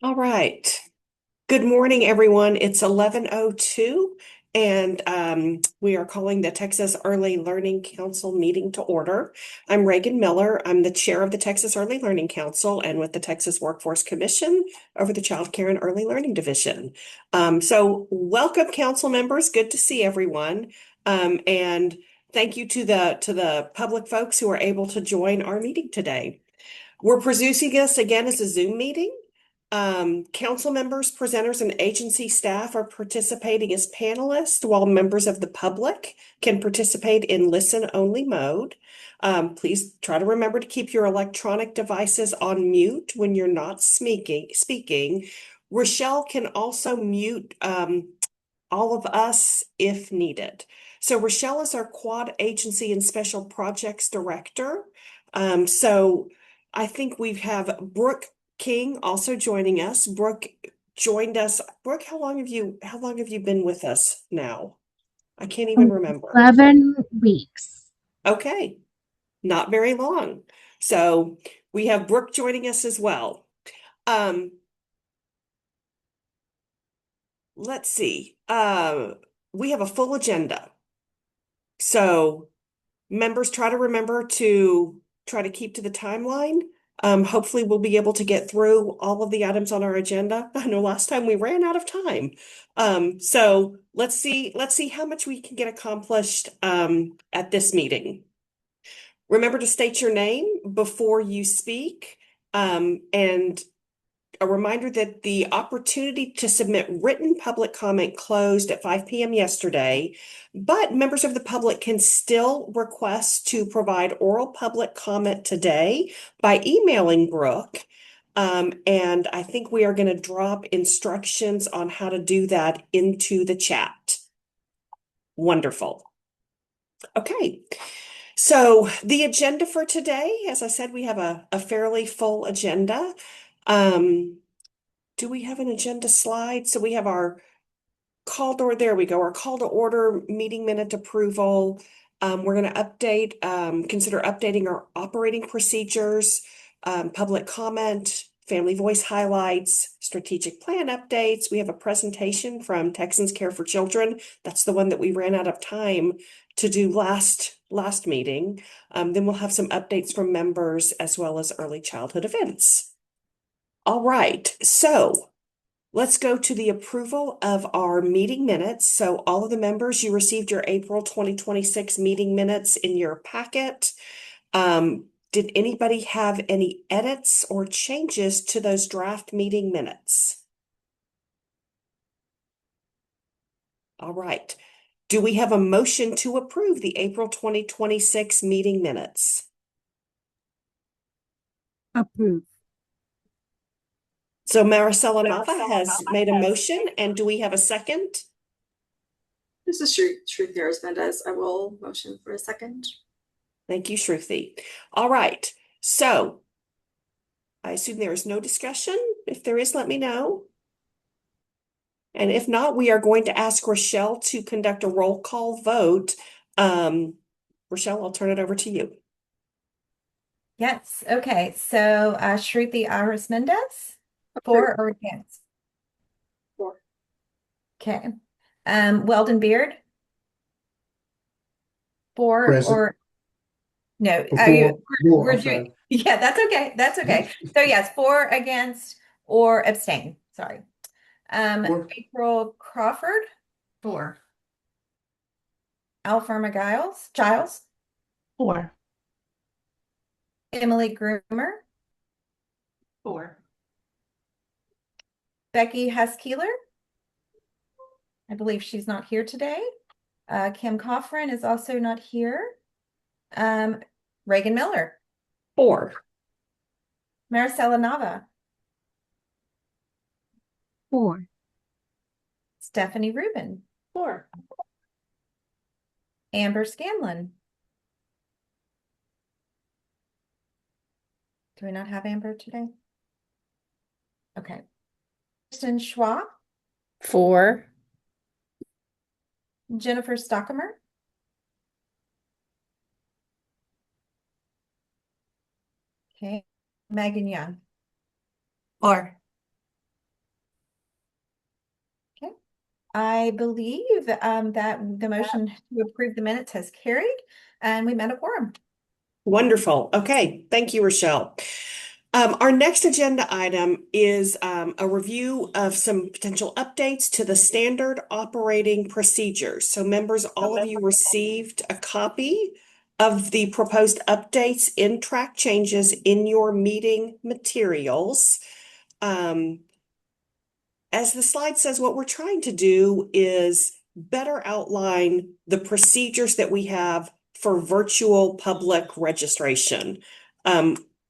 All right. Good morning, everyone. It's 11:02, and we are calling the Texas Early Learning Council meeting to order. I'm Reagan Miller. I'm the chair of the Texas Early Learning Council and with the Texas Workforce Commission over the Child Care and Early Learning Division. So welcome, council members. Good to see everyone. And thank you to the public folks who are able to join our meeting today. We're producing this again as a Zoom meeting. Council members, presenters, and agency staff are participating as panelists, while members of the public can participate in listen-only mode. Please try to remember to keep your electronic devices on mute when you're not speaking. Rochelle can also mute all of us if needed. So Rochelle is our Quad Agency and Special Projects Director. So I think we have Brooke King also joining us. Brooke joined us. Brooke, how long have you been with us now? I can't even remember. 11 weeks. Okay, not very long. So we have Brooke joining us as well. Um, let's see. We have a full agenda. So members try to remember to try to keep to the timeline. Hopefully we'll be able to get through all of the items on our agenda. I know last time we ran out of time. So let's see how much we can get accomplished at this meeting. Remember to state your name before you speak. And a reminder that the opportunity to submit written public comment closed at 5 p.m. yesterday, but members of the public can still request to provide oral public comment today by emailing Brooke. And I think we are going to drop instructions on how to do that into the chat. Wonderful. Okay. So the agenda for today, as I said, we have a fairly full agenda. Um, do we have an agenda slide? So we have our call to, there we go, our call to order meeting minute approval. We're going to consider updating our operating procedures, public comment, family voice highlights, strategic plan updates. We have a presentation from Texans Care for Children. That's the one that we ran out of time to do last meeting. Then we'll have some updates from members as well as early childhood events. All right, so let's go to the approval of our meeting minutes. So all of the members, you received your April 2026 meeting minutes in your packet. Did anybody have any edits or changes to those draft meeting minutes? All right. Do we have a motion to approve the April 2026 meeting minutes? Approved. So Maricela Nava has made a motion, and do we have a second? This is Shruti Mendez. I will motion for a second. Thank you, Shruti. All right. So I assume there is no discussion. If there is, let me know. And if not, we are going to ask Rochelle to conduct a roll call vote. Rochelle, I'll turn it over to you. Yes. Okay. So Shruti Iris Mendez, for or against? For. Okay. Weldon Beard, for Present. or no? We're doing. Yeah, that's okay. That's okay. So yes, for, against, or abstain. Sorry. For. April Crawford, For. Alfarma Giles, Four. Emily Groomer, For. Becky Huskeeler. I believe she's not here today. Kim Coffrin is also not here. Reagan Miller. For. Maricela Nava. Four. Stephanie Rubin. For. Amber Scanlon. Do we not have Amber today? Okay. Kristen Schwab. For. Jennifer Stockamer. Okay. Megan Young. For. I believe that the motion to approve the minutes has carried and we met a quorum. Wonderful. Okay, thank you, Rochelle. Our next agenda item is a review of some potential updates to the standard operating procedures. So members, all of you received a copy of the proposed updates in track changes in your meeting materials. As the slide says, what we're trying to do is better outline the procedures that we have for virtual public registration.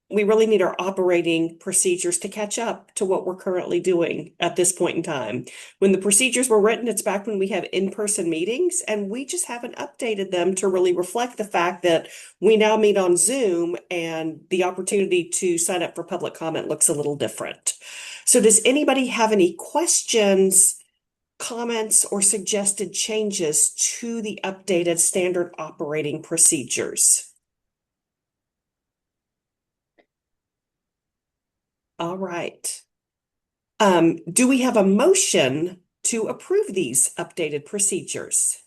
We really need our operating procedures to catch up to what we're currently doing at this point in time. When the procedures were written, it's back when we have in-person meetings, and we just haven't updated them to really reflect the fact that we now meet on Zoom and the opportunity to sign up for public comment looks a little different. So does anybody have any questions, comments, or suggested changes to the updated standard operating procedures? All right. Do we have a motion to approve these updated procedures?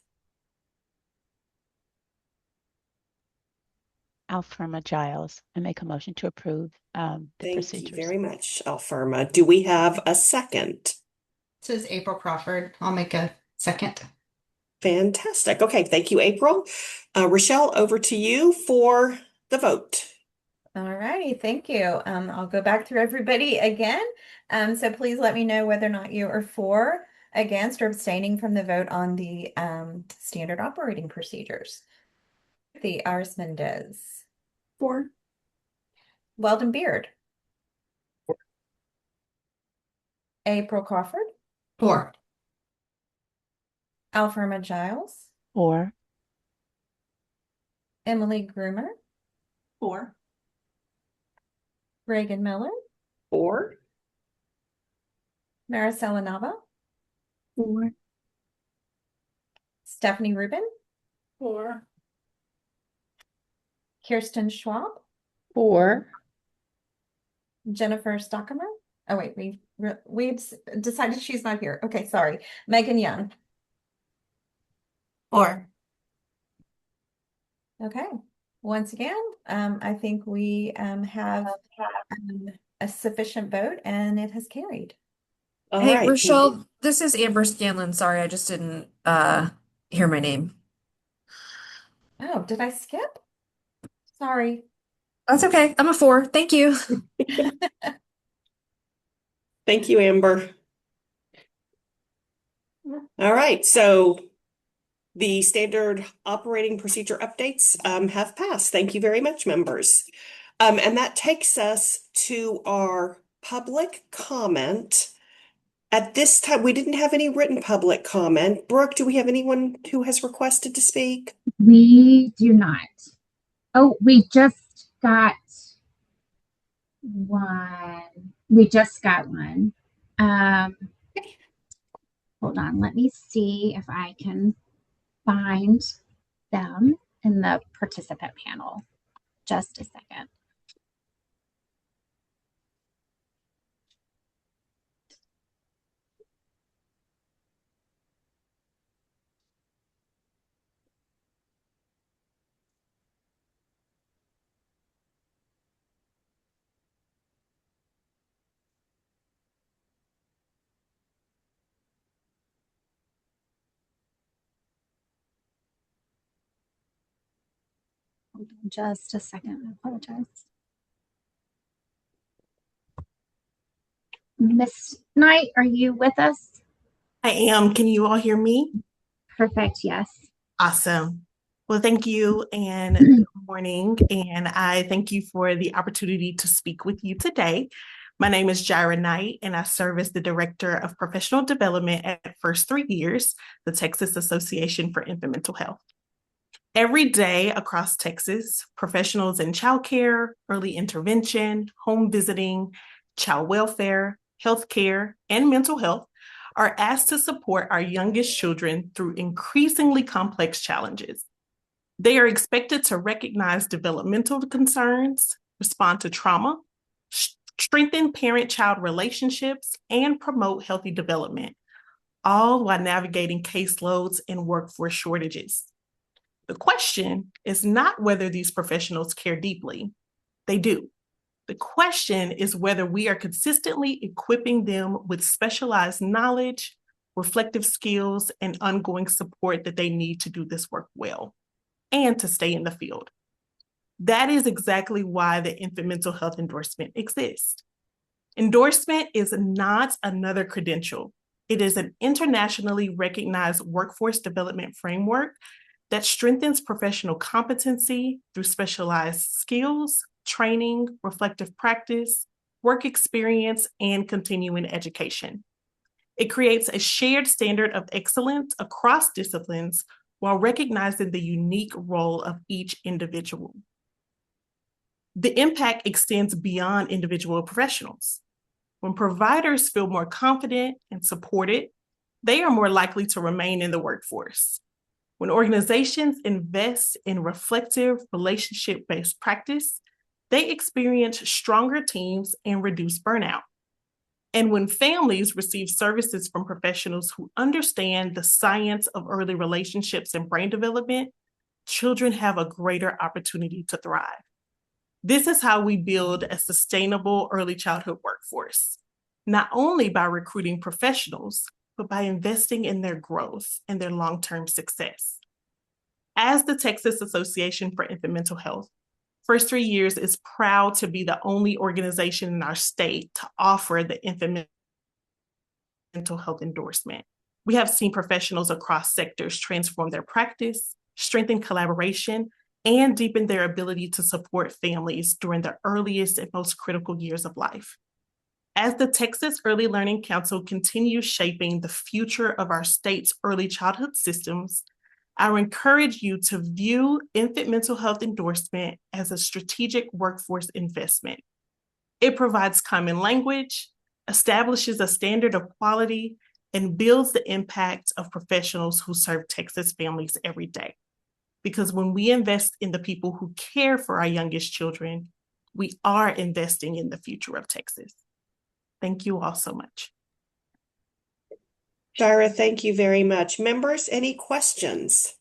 Alfirma Giles. I make a motion to approve the Thank procedures. you very much, Alfirma. Do we have a second? This is April Crawford. I'll make a second. Fantastic. Okay, thank you, April. Rochelle, over to you for the vote. All righty, thank you. I'll go back through everybody again. So please let me know whether or not you are for, against, or abstaining from the vote on the standard operating procedures. The Iris Mendez. 4. Weldon Beard. April Crawford. 4. Alfirma Giles. 4. Emily Groomer. 4. Reagan Miller. 4. Maricela Nava. 4. Stephanie Rubin. 4. Kirsten Schwab. 4. Jennifer Stockamer. Oh wait, we've decided she's not here. Okay, sorry. Megan Young. 4. Okay. Once again, I think we have a sufficient vote and it has carried. All Hey, right. Rochelle, this is Amber Scanlon. Sorry, I just didn't hear my name. Oh, did I skip? Sorry. That's okay. I'm a 4. Thank you. Thank you, Amber. All right, so the standard operating procedure updates have passed. Thank you very much, members. And that takes us to our public comment. At this time, we didn't have any written public comment. Brooke, do we have anyone who has requested to speak? We do not. Oh, we just got one. We just got one. Hold on. Let me see if I can find them in the participant panel. Just a second. Hold on just a second. I apologize. Miss Knight, are you with us? I am. Can you all hear me? Perfect. Yes. Awesome. Well, thank you and good morning. And I thank you for the opportunity to speak with you today. My name is Jaira Knight, and I serve as the Director of Professional Development at First 3 Years, the Texas Association for Infant Mental Health. Every day across Texas, professionals in childcare, early intervention, home visiting, child welfare, healthcare, and mental health are asked to support our youngest children through increasingly complex challenges. They are expected to recognize developmental concerns, respond to trauma, strengthen parent-child relationships, and promote healthy development, all while navigating caseloads and workforce shortages. The question is not whether these professionals care deeply. They do. The question is whether we are consistently equipping them with specialized knowledge, reflective skills, and ongoing support that they need to do this work well and to stay in the field. That is exactly why the infant mental health endorsement exists. Endorsement is not another credential. It is an internationally recognized workforce development framework that strengthens professional competency through specialized skills, training, reflective practice, work experience, and continuing education. It creates a shared standard of excellence across disciplines while recognizing the unique role of each individual. The impact extends beyond individual professionals. When providers feel more confident and supported, they are more likely to remain in the workforce. When organizations invest in reflective, relationship-based practice, they experience stronger teams and reduce burnout. And when families receive services from professionals who understand the science of early relationships and brain development, children have a greater opportunity to thrive. This is how we build a sustainable early childhood workforce, not only by recruiting professionals, but by investing in their growth and their long-term success. As the Texas Association for Infant Mental Health, First 3 Years is proud to be the only organization in our state to offer the infant mental health endorsement. We have seen professionals across sectors transform their practice, strengthen collaboration, and deepen their ability to support families during the earliest and most critical years of life. As the Texas Early Learning Council continues shaping the future of our state's early childhood systems, I encourage you to view infant mental health endorsement as a strategic workforce investment. It provides common language, establishes a standard of quality, and builds the impact of professionals who serve Texas families every day. Because when we invest in the people who care for our youngest children, we are investing in the future of Texas. Thank you all so much. Shira, thank you very much. Members, any questions?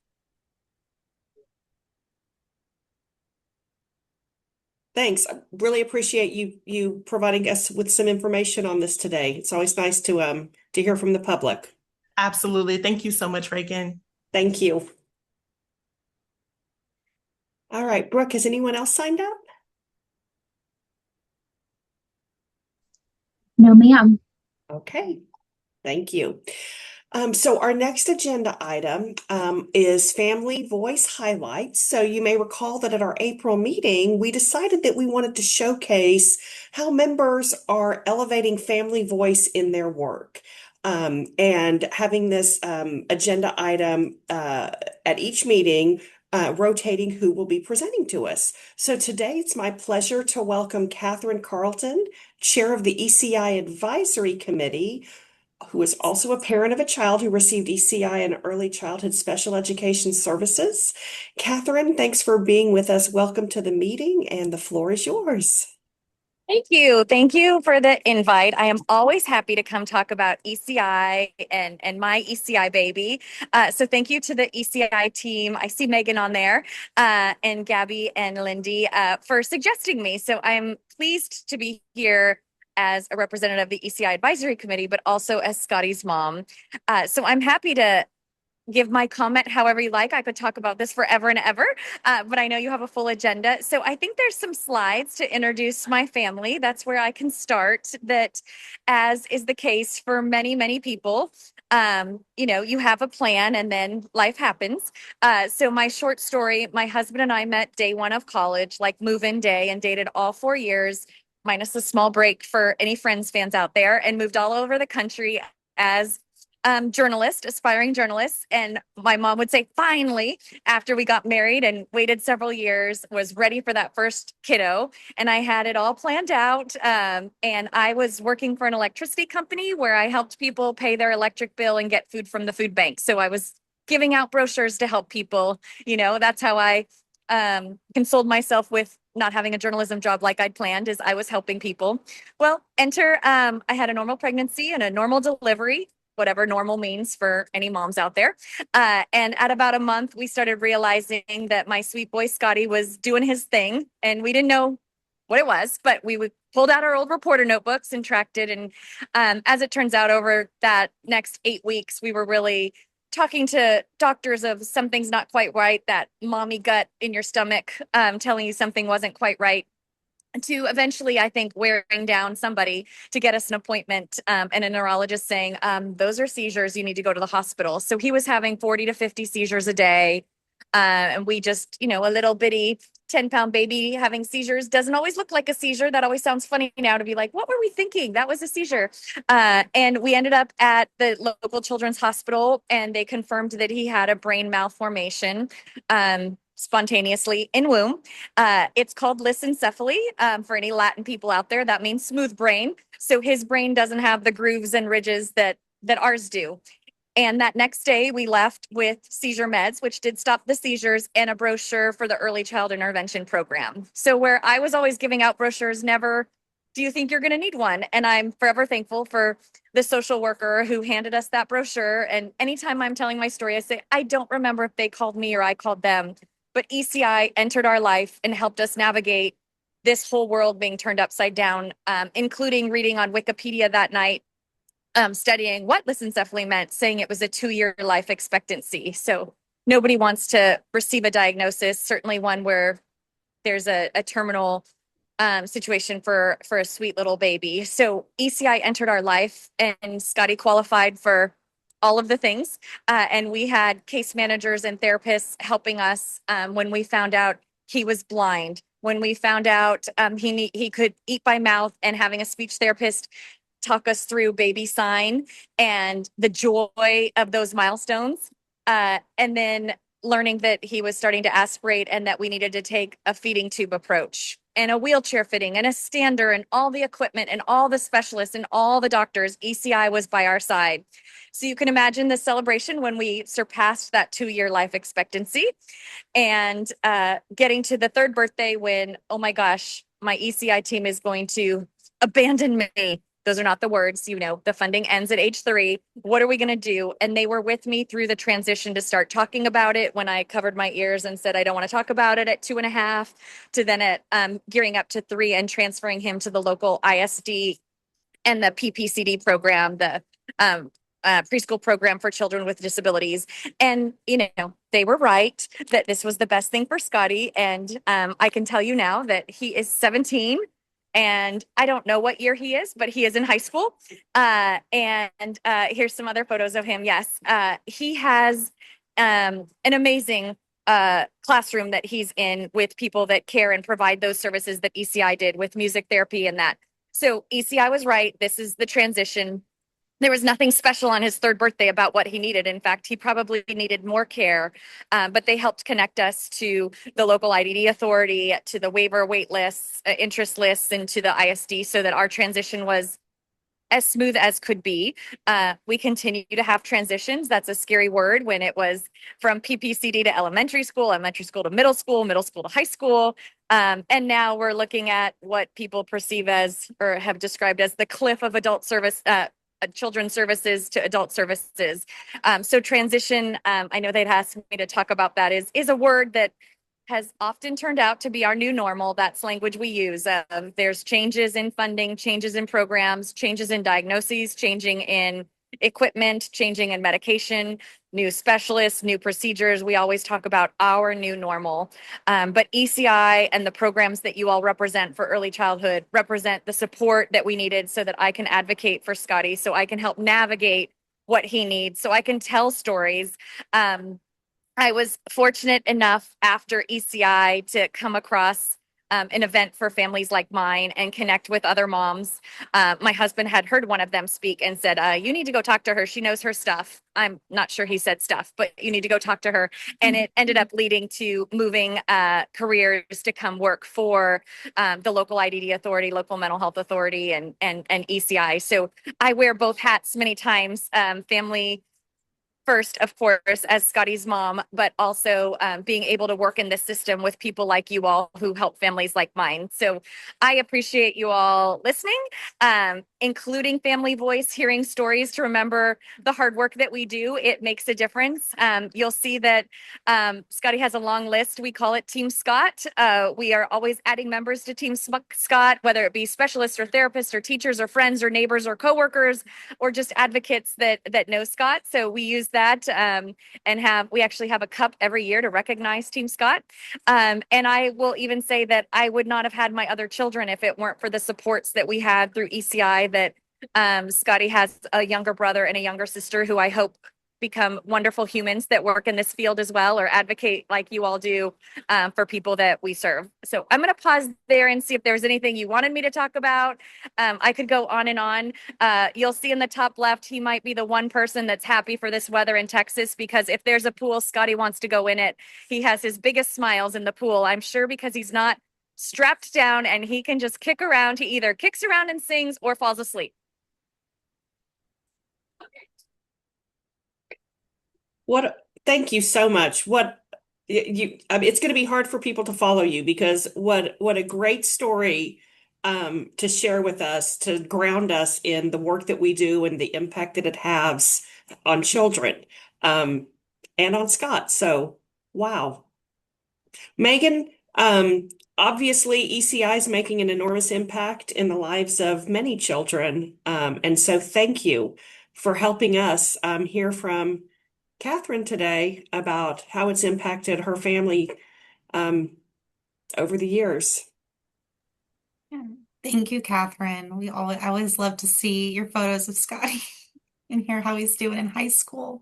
Thanks. I really appreciate you providing us with some information on this today. It's always nice to hear from the public. Absolutely. Thank you so much, Reagan. Thank you. All right, Brooke, has anyone else signed up? No, ma'am. Okay, thank you. So our next agenda item is Family Voice Highlights. So you may recall that at our April meeting, we decided that we wanted to showcase how members are elevating family voice in their work. And having this agenda item at each meeting, rotating who will be presenting to us. So today it's my pleasure to welcome Catherine Carlton, Chair of the ECI Advisory Committee, who is also a parent of a child who received ECI and Early Childhood Special Education Services. Catherine, thanks for being with us. Welcome to the meeting, and the floor is yours. Thank you. Thank you for the invite. I am always happy to come talk about ECI and my ECI baby. So thank you to the ECI team. I see Megan on there and Gabby and Lindy for suggesting me. So I'm pleased to be here as a representative of the ECI Advisory Committee, but also as Scotty's mom. So I'm happy to give my comment however you like. I could talk about this forever and ever, but I know you have a full agenda. So I think there's some slides to introduce my family. That's where I can start. That, as is the case for many, many people, you have a plan and then life happens. So my short story, my husband and I met day one of college, like move-in day, and dated all 4 years, minus a small break for any Friends fans out there, and moved all over the country as aspiring journalists. And my mom would say, finally, after we got married and waited several years, was ready for that first kiddo. And I had it all planned out. And I was working for an electricity company where I helped people pay their electric bill and get food from the food bank. So I was giving out brochures to help people. That's how I consoled myself with not having a journalism job like I'd planned, is I was helping people. Well, I had a normal pregnancy and a normal delivery. whatever normal means for any moms out there. And at about a month, we started realizing that my sweet boy Scotty was doing his thing, and we didn't know what it was, but pulled out our old reporter notebooks and tracked it. And as it turns out, over that next 8 weeks, we were really talking to doctors of something's not quite right, that mommy gut in your stomach telling you something wasn't quite right, to eventually, I think, wearing down somebody to get us an appointment, and a neurologist saying, those are seizures, you need to go to the hospital. So he was having 40 to 50 seizures a day. And we just, a little bitty 10-pound baby having seizures doesn't always look like a seizure. That always sounds funny now to be like, what were we thinking? That was a seizure. And we ended up at the local children's hospital, and they confirmed that he had a brain malformation. Spontaneously in womb. It's called lissencephaly. For any Latin people out there, that means smooth brain. So his brain doesn't have the grooves and ridges that ours do. And that next day, we left with seizure meds, which did stop the seizures, and a brochure for the early child intervention program. So where I was always giving out brochures, never, do you think you're going to need one? And I'm forever thankful for the social worker who handed us that brochure. And anytime I'm telling my story, I say, I don't remember if they called me or I called them, but ECI entered our life and helped us navigate this whole world being turned upside down, including reading on Wikipedia that night, studying what lissencephaly meant, saying it was a 2-year life expectancy. So nobody wants to receive a diagnosis, certainly one where there's a terminal situation for a sweet little baby. So ECI entered our life, and Scotty qualified for all of the things. And we had case managers and therapists helping us when we found out he was blind, when we found out he could eat by mouth, and having a speech therapist talk us through baby sign and the joy of those milestones. And then learning that he was starting to aspirate, and that we needed to take a feeding tube approach, and a wheelchair fitting, and a stander, and all the equipment, and all the specialists, and all the doctors. ECI was by our side. So you can imagine the celebration when we surpassed that 2-year life expectancy, and getting to the 3rd birthday when, oh my gosh, my ECI team is going to abandon me. Those are not the words, the funding ends at age 3. What are we going to do? And they were with me through the transition to start talking about it when I covered my ears and said, I don't want to talk about it at 2.5, to then at gearing up to 3 and transferring him to the local ISD and the PPCD program, the preschool program for children with disabilities. And, they were right that this was the best thing for Scotty. And I can tell you now that he is 17. And I don't know what year he is, but he is in high school. And here's some other photos of him. Yes, he has an amazing classroom that he's in with people that care and provide those services that ECI did with music therapy and that. So ECI was right. This is the transition. There was nothing special on his 3rd birthday about what he needed. In fact, he probably needed more care, but they helped connect us to the local IDD authority, to the waiver wait lists, interest lists, and to the ISD, so that our transition was as smooth as could be. We continue to have transitions. That's a scary word when it was from PPCD to elementary school to middle school to high school. And now we're looking at what people perceive as, or have described as, the cliff of adult service, children's services to adult services. So transition, I know they'd asked me to talk about that, is a word that has often turned out to be our new normal. That's language we use. There's changes in funding, changes in programs, changes in diagnoses, changing in equipment, changing in medication, new specialists, new procedures. We always talk about our new normal. But ECI and the programs that you all represent for early childhood represent the support that we needed, so that I can advocate for Scotty, so I can help navigate what he needs, so I can tell stories. I was fortunate enough after ECI to come across an event for families like mine and connect with other moms. My husband had heard one of them speak and said, you need to go talk to her. She knows her stuff. I'm not sure he said stuff, but you need to go talk to her. And it ended up leading to moving careers to come work for the local IDD authority, local mental health authority, and ECI. So I wear both hats many times, family first, of course, as Scotty's mom, but also being able to work in this system with people like you all who help families like mine. So I appreciate you all listening, including Family Voice, hearing stories to remember the hard work that we do. It makes a difference. You'll see that Scotty has a long list. We call it Team Scott. We are always adding members to Team Scott, whether it be specialists or therapists or teachers or friends or neighbors or coworkers or just advocates that know Scott. So we use that and we actually have a cup every year to recognize Team Scott. And I will even say that I would not have had my other children if it weren't for the supports that we had through ECI. That Scotty has a younger brother and a younger sister who I hope become wonderful humans that work in this field as well, or advocate like you all do for people that we serve. So I'm going to pause there and see if there's anything you wanted me to talk about. I could go on and on. You'll see in the top left, he might be the one person that's happy for this weather in Texas, because if there's a pool, Scotty wants to go in it. He has his biggest smiles in the pool, I'm sure, because he's not strapped down and he can just kick around. He either kicks around and sings or falls asleep. Thank you so much. I mean, it's going to be hard for people to follow you, because what a great story to share with us, to ground us in the work that we do and the impact that it has on children and on Scott. So, wow. Megan, obviously ECI is making an enormous impact in the lives of many children. And so thank you for helping us hear from Catherine today about how it's impacted her family over the years. Yeah. Thank you, Catherine. I always love to see your photos of Scotty and hear how he's doing in high school.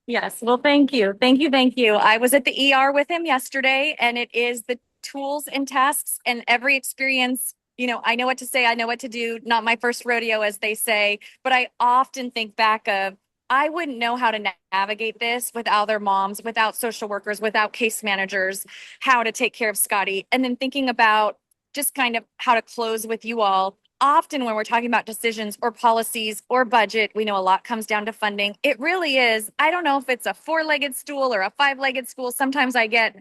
Yes. Well, thank you. Thank you. Thank you. I was at the ER with him yesterday, and it is the tools and tasks and every experience. You know, I know what to say. I know what to do. Not my first rodeo, as they say, but I often think back of, I wouldn't know how to navigate this without their moms, without social workers, without case managers, how to take care of Scotty. And then thinking about just kind of how to close with you all. Often when we're talking about decisions or policies or budget, we know a lot comes down to funding. It really is. I don't know if it's a four-legged stool or a five-legged stool. Sometimes I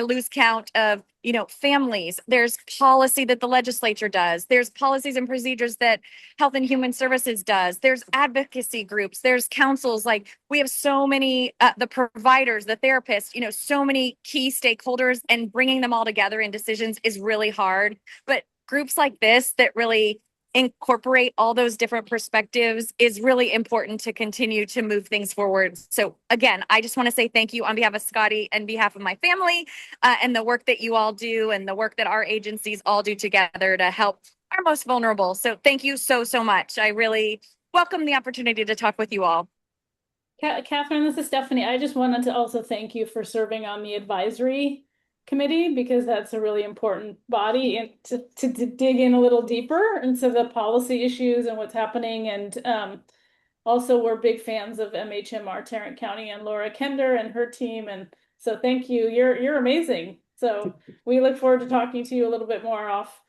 lose count of, families. There's policy that the legislature does. There's policies and procedures that Health and Human Services does. There's advocacy groups. There's councils. Like, we have so many, the providers, the therapists, so many key stakeholders, and bringing them all together in decisions is really hard. But groups like this that really incorporate all those different perspectives is really important to continue to move things forward. So again, I just want to say thank you on behalf of Scotty and behalf of my family and the work that you all do and the work that our agencies all do together to help our most vulnerable. So thank you so, so much. I really welcome the opportunity to talk with you all. Catherine, this is Stephanie. I just wanted to also thank you for serving on the advisory committee, because that's a really important body, and to dig in a little deeper into the policy issues and what's happening. And also, we're big fans of MHMR Tarrant County and Laura Kender and her team. And so thank you. You're amazing. So we look forward to talking to you a little bit more off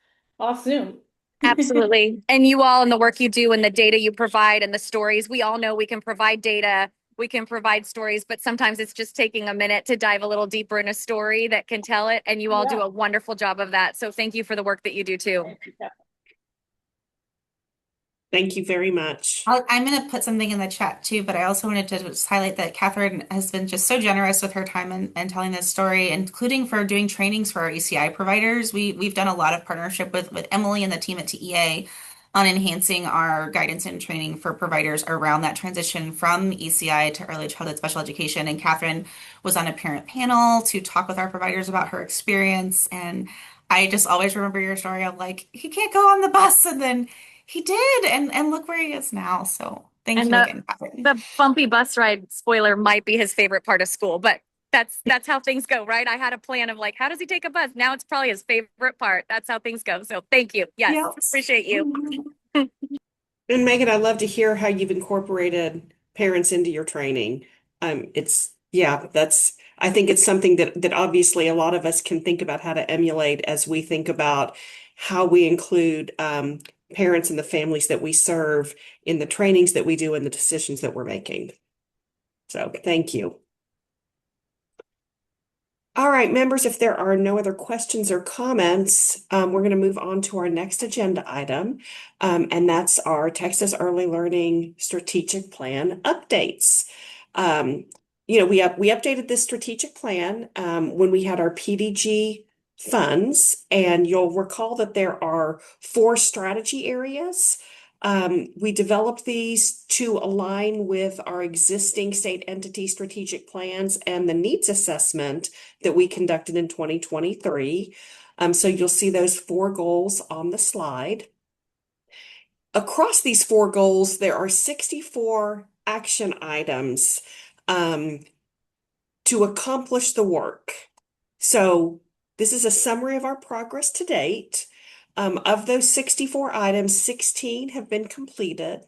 Zoom. Absolutely. And you all, and the work you do and the data you provide and the stories, we all know we can provide data, we can provide stories, but sometimes it's just taking a minute to dive a little deeper in a story that can tell it. And you all do a wonderful job of that. So thank you for the work that you do too. Thank you very much. I'm going to put something in the chat too, but I also wanted to just highlight that Catherine has been just so generous with her time and telling this story, including for doing trainings for our ECI providers. We've done a lot of partnership with Emily and the team at TEA on enhancing our guidance and training for providers around that transition from ECI to early childhood special education. And Catherine was on a parent panel to talk with our providers about her experience. And I just always remember your story of like, he can't go on the bus, and then he did, and look where he is now. So thank you again, Catherine. The bumpy bus ride, spoiler, might be his favorite part of school, but that's how things go, right? I had a plan of like, how does he take a bus? Now it's probably his favorite part. That's how things go. So thank you. Yes, appreciate you. And Megan, I love to hear how you've incorporated parents into your training. I think it's something that obviously a lot of us can think about how to emulate as we think about how we include parents and the families that we serve in the trainings that we do and the decisions that we're making. So thank you. All right, members, if there are no other questions or comments, we're going to move on to our next agenda item, and that's our Texas Early Learning Strategic Plan updates. We updated this strategic plan when we had our PDG funds, and you'll recall that there are 4 strategy areas. We developed these to align with our existing state entity strategic plans and the needs assessment that we conducted in 2023. So you'll see those 4 goals on the slide. Across these 4 goals, there are 64 action items to accomplish the work. So this is a summary of our progress to date. Of those 64 items, 16 have been completed.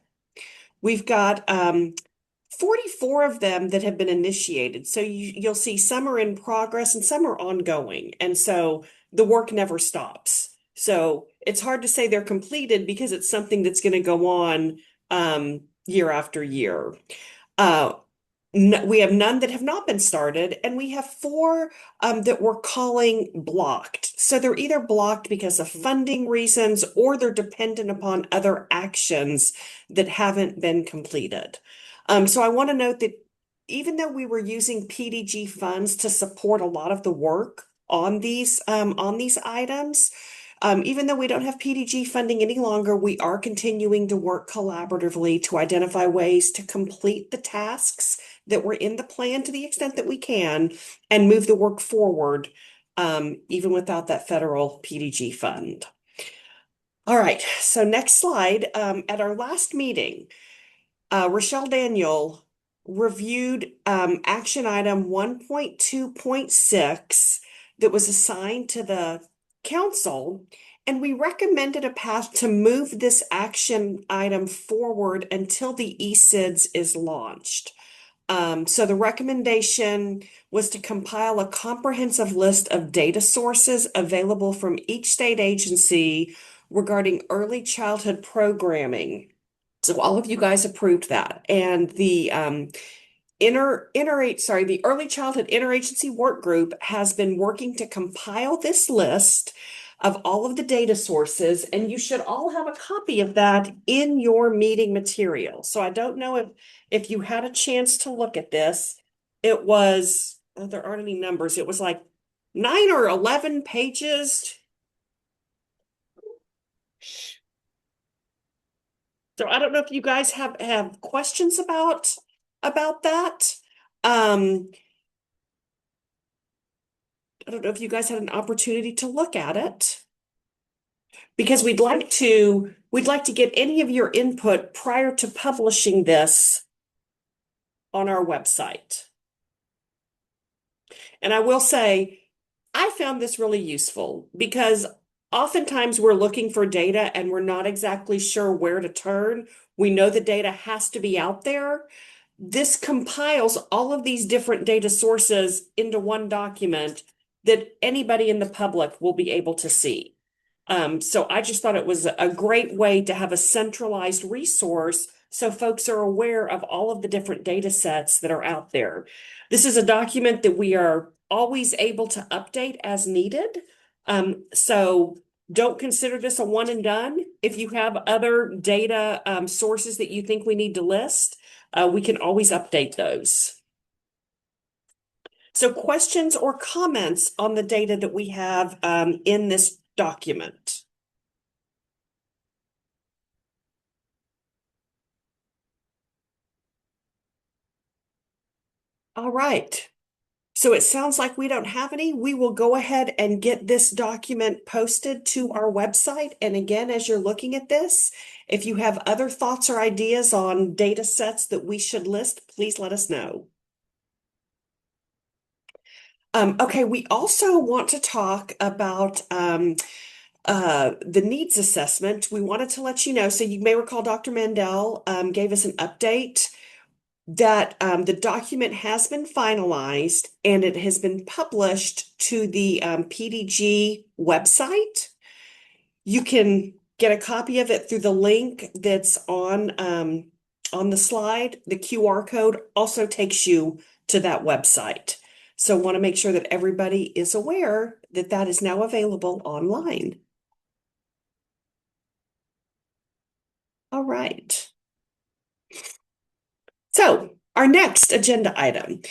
We've got 44 of them that have been initiated. So you'll see some are in progress and some are ongoing. And so the work never stops. So it's hard to say they're completed because it's something that's going to go on year after year. We have none that have not been started, and we have 4 that we're calling blocked. So they're either blocked because of funding reasons or they're dependent upon other actions that haven't been completed. So I want to note that even though we were using PDG funds to support a lot of the work on these items, even though we don't have PDG funding any longer, we are continuing to work collaboratively to identify ways to complete the tasks that were in the plan to the extent that we can and move the work forward, even without that federal PDG fund. All right, so next slide. At our last meeting, Rochelle Daniel reviewed action item 1.2.6 that was assigned to the council, and we recommended a path to move this action item forward until the ECIDS is launched. So the recommendation was to compile a comprehensive list of data sources available from each state agency regarding early childhood programming. So all of you guys approved that, and the the Early Childhood Interagency Work Group has been working to compile this list of all of the data sources, and you should all have a copy of that in your meeting material. So I don't know if you had a chance to look at this. It was, there aren't any numbers. It was like 9 or 11 pages. So I don't know if you guys have questions about that. I don't know if you guys had an opportunity to look at it, because we'd like to get any of your input prior to publishing this on our website. And I will say, I found this really useful because oftentimes we're looking for data and we're not exactly sure where to turn. We know the data has to be out there. This compiles all of these different data sources into one document that anybody in the public will be able to see. So I just thought it was a great way to have a centralized resource so folks are aware of all of the different data sets that are out there. This is a document that we are always able to update as needed. So don't consider this a one and done. If you have other data sources that you think we need to list, we can always update those. So questions or comments on the data that we have in this document? All right. So it sounds like we don't have any. We will go ahead and get this document posted to our website. And again, as you're looking at this, if you have other thoughts or ideas on data sets that we should list, please let us know. Okay, we also want to talk about the needs assessment. We wanted to let you know, so you may recall Dr. Mandel gave us an update that the document has been finalized and it has been published to the PDG website. You can get a copy of it through the link that's on the slide. The QR code also takes you to that website. So want to make sure that everybody is aware that that is now available online. All right. So our next agenda item.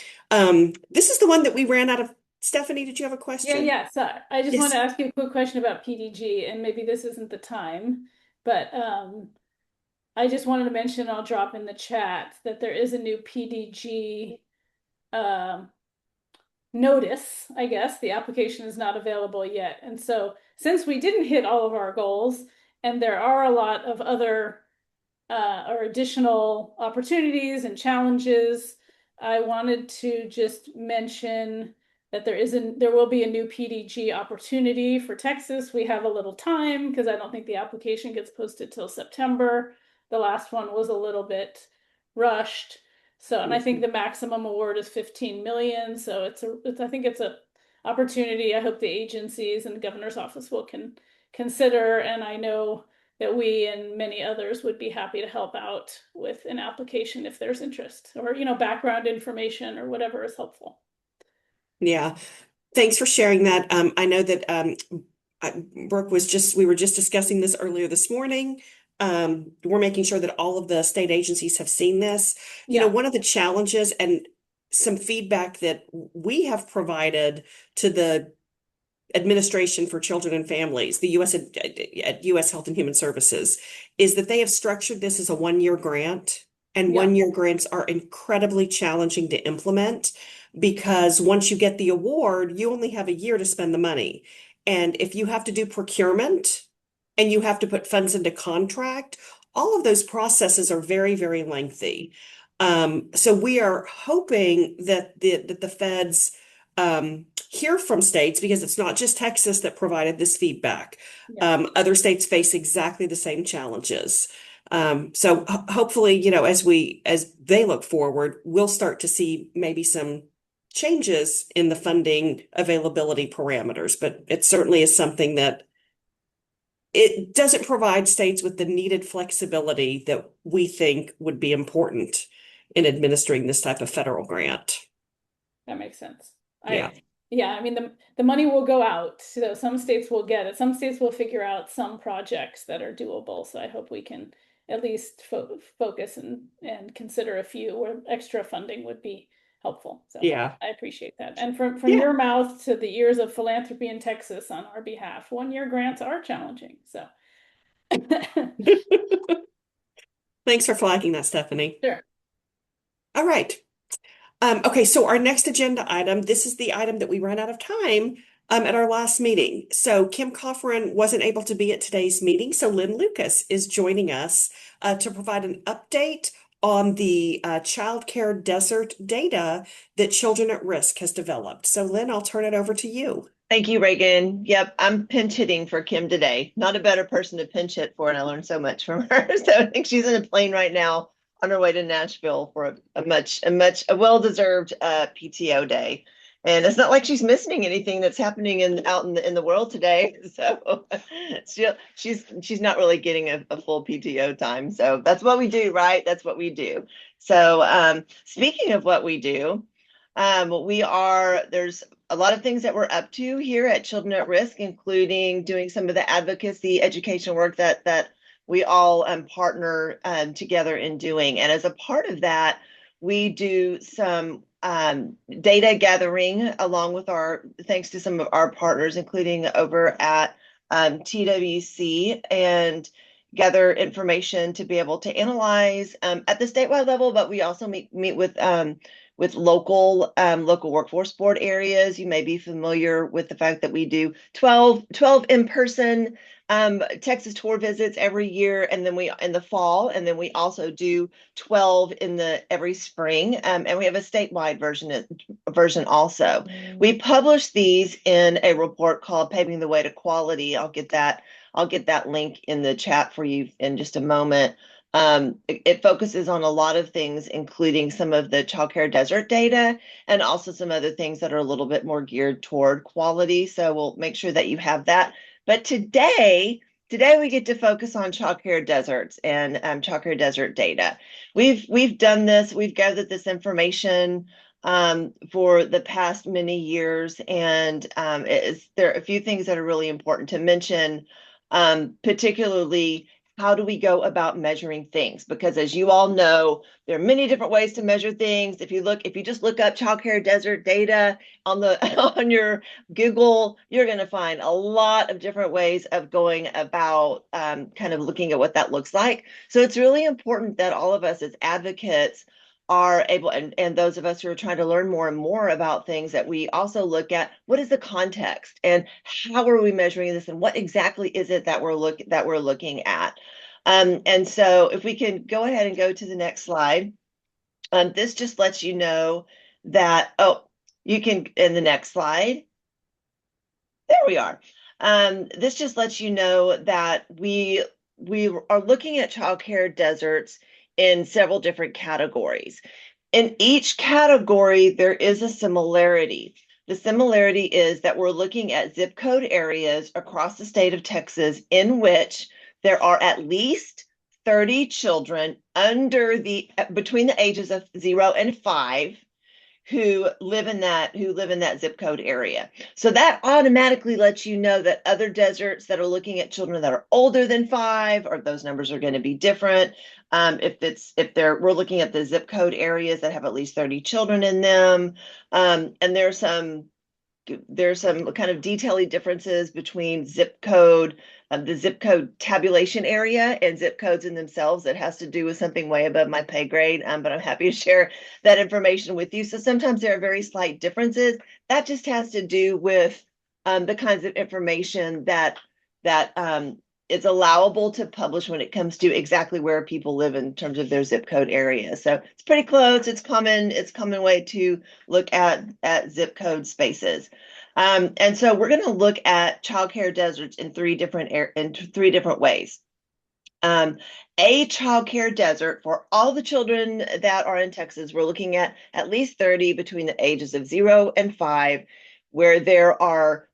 This is the one that we ran out of. Stephanie, did you have a question? Yeah. So I just Yes. want to ask you a quick question about PDG, and maybe this isn't the time, but I just wanted to mention, I'll drop in the chat that there is a new PDG notice, I guess. The application is not available yet. And so since we didn't hit all of our goals, and there are a lot of other or additional opportunities and challenges, I wanted to just mention that there will be a new PDG opportunity for Texas. We have a little time because I don't think the application gets posted till September. The last one was a little bit rushed. So, and I think the maximum award is 15 million. So I think it's a opportunity I hope the agencies and the governor's office will consider. And I know that we and many others would be happy to help out with an application if there's interest, or, background information or whatever is helpful. Yeah, thanks for sharing that. I know that Brooke we were just discussing this earlier this morning. We're making sure that all of the state agencies have seen this. One of the challenges and some feedback that we have provided to the Administration for Children and Families, the U.S. Health and Human Services, is that they have structured this as a one-year grant, and one-year grants are incredibly challenging to implement because once you get the award, you only have a year to spend the money. And if you have to do procurement and you have to put funds into contract, all of those processes are very, very lengthy. So we are hoping that the feds hear from states, because it's not just Texas that provided this feedback. Other states face exactly the same challenges. So hopefully, as they look forward, we'll start to see maybe some changes in the funding availability parameters, but it certainly is something that it doesn't provide states with the needed flexibility that we think would be important in administering this type of federal grant. That makes sense. Yeah. I mean, the money will go out. So some states will get it. Some states will figure out some projects that are doable. So I hope we can at least focus and consider a few where extra funding would be helpful. So Yeah. I appreciate that. And from your mouth to the ears of philanthropy in Texas on our behalf, one-year grants are challenging. So Thanks for flagging that, Stephanie. Sure. All right. Okay, so our next agenda item, this is the item that we ran out of time at our last meeting. So Kim Coffran wasn't able to be at today's meeting, so Lynn Lucas is joining us to provide an update on the child care desert data that Children at Risk has developed. So Lynn, I'll turn it over to you. Thank you, Reagan. Yep, I'm pinch hitting for Kim today. Not a better person to pinch hit for, and I learned so much from her. So I think she's in a plane right now on her way to Nashville for a well-deserved PTO day. And it's not like she's missing anything that's happening out in the world today. So she's not really getting a full PTO time. So that's what we do, right? That's what we do. So speaking of what we do, there's a lot of things that we're up to here at Children at Risk, including doing some of the advocacy education work that we all partner together in doing. And as a part of that, we do some data gathering along with thanks to some of our partners, including over at TWC, and gather information to be able to analyze at the statewide level, but we also meet with local workforce board areas. You may be familiar with the fact that we do 12 in-person Texas tour visits every year, and then in the fall, and then we also do 12 every spring, and we have a statewide version also. We publish these in a report called Paving the Way to Quality. I'll get that link in the chat for you in just a moment. It focuses on a lot of things, including some of the child care desert data and also some other things that are a little bit more geared toward quality. So we'll make sure that you have that. But today today we get to focus on childcare deserts and childcare desert data. We've done this, we've gathered this information for the past many years, and there are a few things that are really important to mention, particularly how do we go about measuring things? Because as you all know, there are many different ways to measure things. If you just look up childcare desert data on your Google, you're going to find a lot of different ways of going about kind of looking at what that looks like. So it's really important that all of us as advocates are able, and those of us who are trying to learn more and more about things, that we also look at what is the context and how are we measuring this and what exactly is it that we're looking at. And so if we can go ahead and go to the next slide, this just lets you know that, you can, in the next slide, there we are. This just lets you know that we are looking at childcare deserts in several different categories. In each category, there is a similarity. The similarity is that we're looking at zip code areas across the state of Texas in which there are at least 30 children between the ages of 0 and 5 who live in that zip code area. So that automatically lets you know that other deserts that are looking at children that are older than 5, or those numbers are going to be different. We're looking at the zip code areas that have at least 30 children in them. And there's some kind of detailing differences between the zip code tabulation area and zip codes in themselves. That has to do with something way above my pay grade, but I'm happy to share that information with you. So sometimes there are very slight differences. That just has to do with the kinds of information that it's allowable to publish when it comes to exactly where people live in terms of their zip code area. So it's pretty close. It's common way to look at zip code spaces. And so we're going to look at childcare deserts in three different ways. A childcare desert for all the children that are in Texas, we're looking at least 30 between the ages of 0 and 5, where there are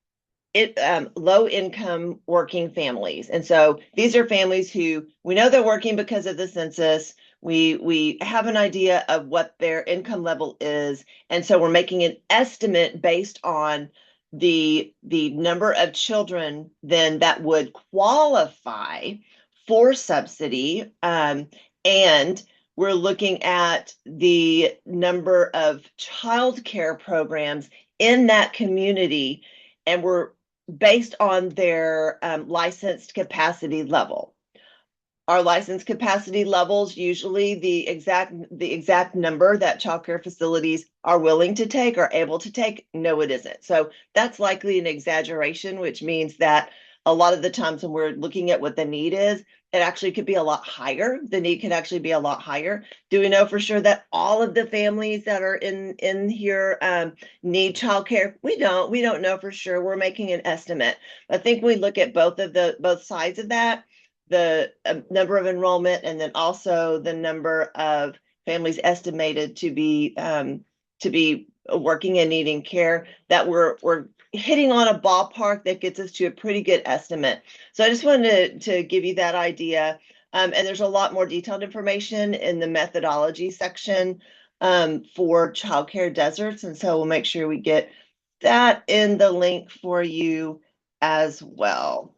low-income working families. And so these are families who we know they're working because of the census. We have an idea of what their income level is. And so we're making an estimate based on the number of children then that would qualify for subsidy. And we're looking at the number of childcare programs in that community, and we're based on their licensed capacity level. Our licensed capacity levels, usually the exact number that childcare facilities are willing to take or able to take, no, it isn't. So that's likely an exaggeration, which means that a lot of the times when we're looking at what the need is, it actually could be a lot higher. The need could actually be a lot higher. Do we know for sure that all of the families that are in here need childcare? We don't know for sure. We're making an estimate. I think we look at both sides of that, the number of enrollment, and then also the number of families estimated to be working and needing care, that we're hitting on a ballpark that gets us to a pretty good estimate. So I just wanted to give you that idea. And there's a lot more detailed information in the methodology section for childcare deserts. And so we'll make sure we get that in the link for you as well.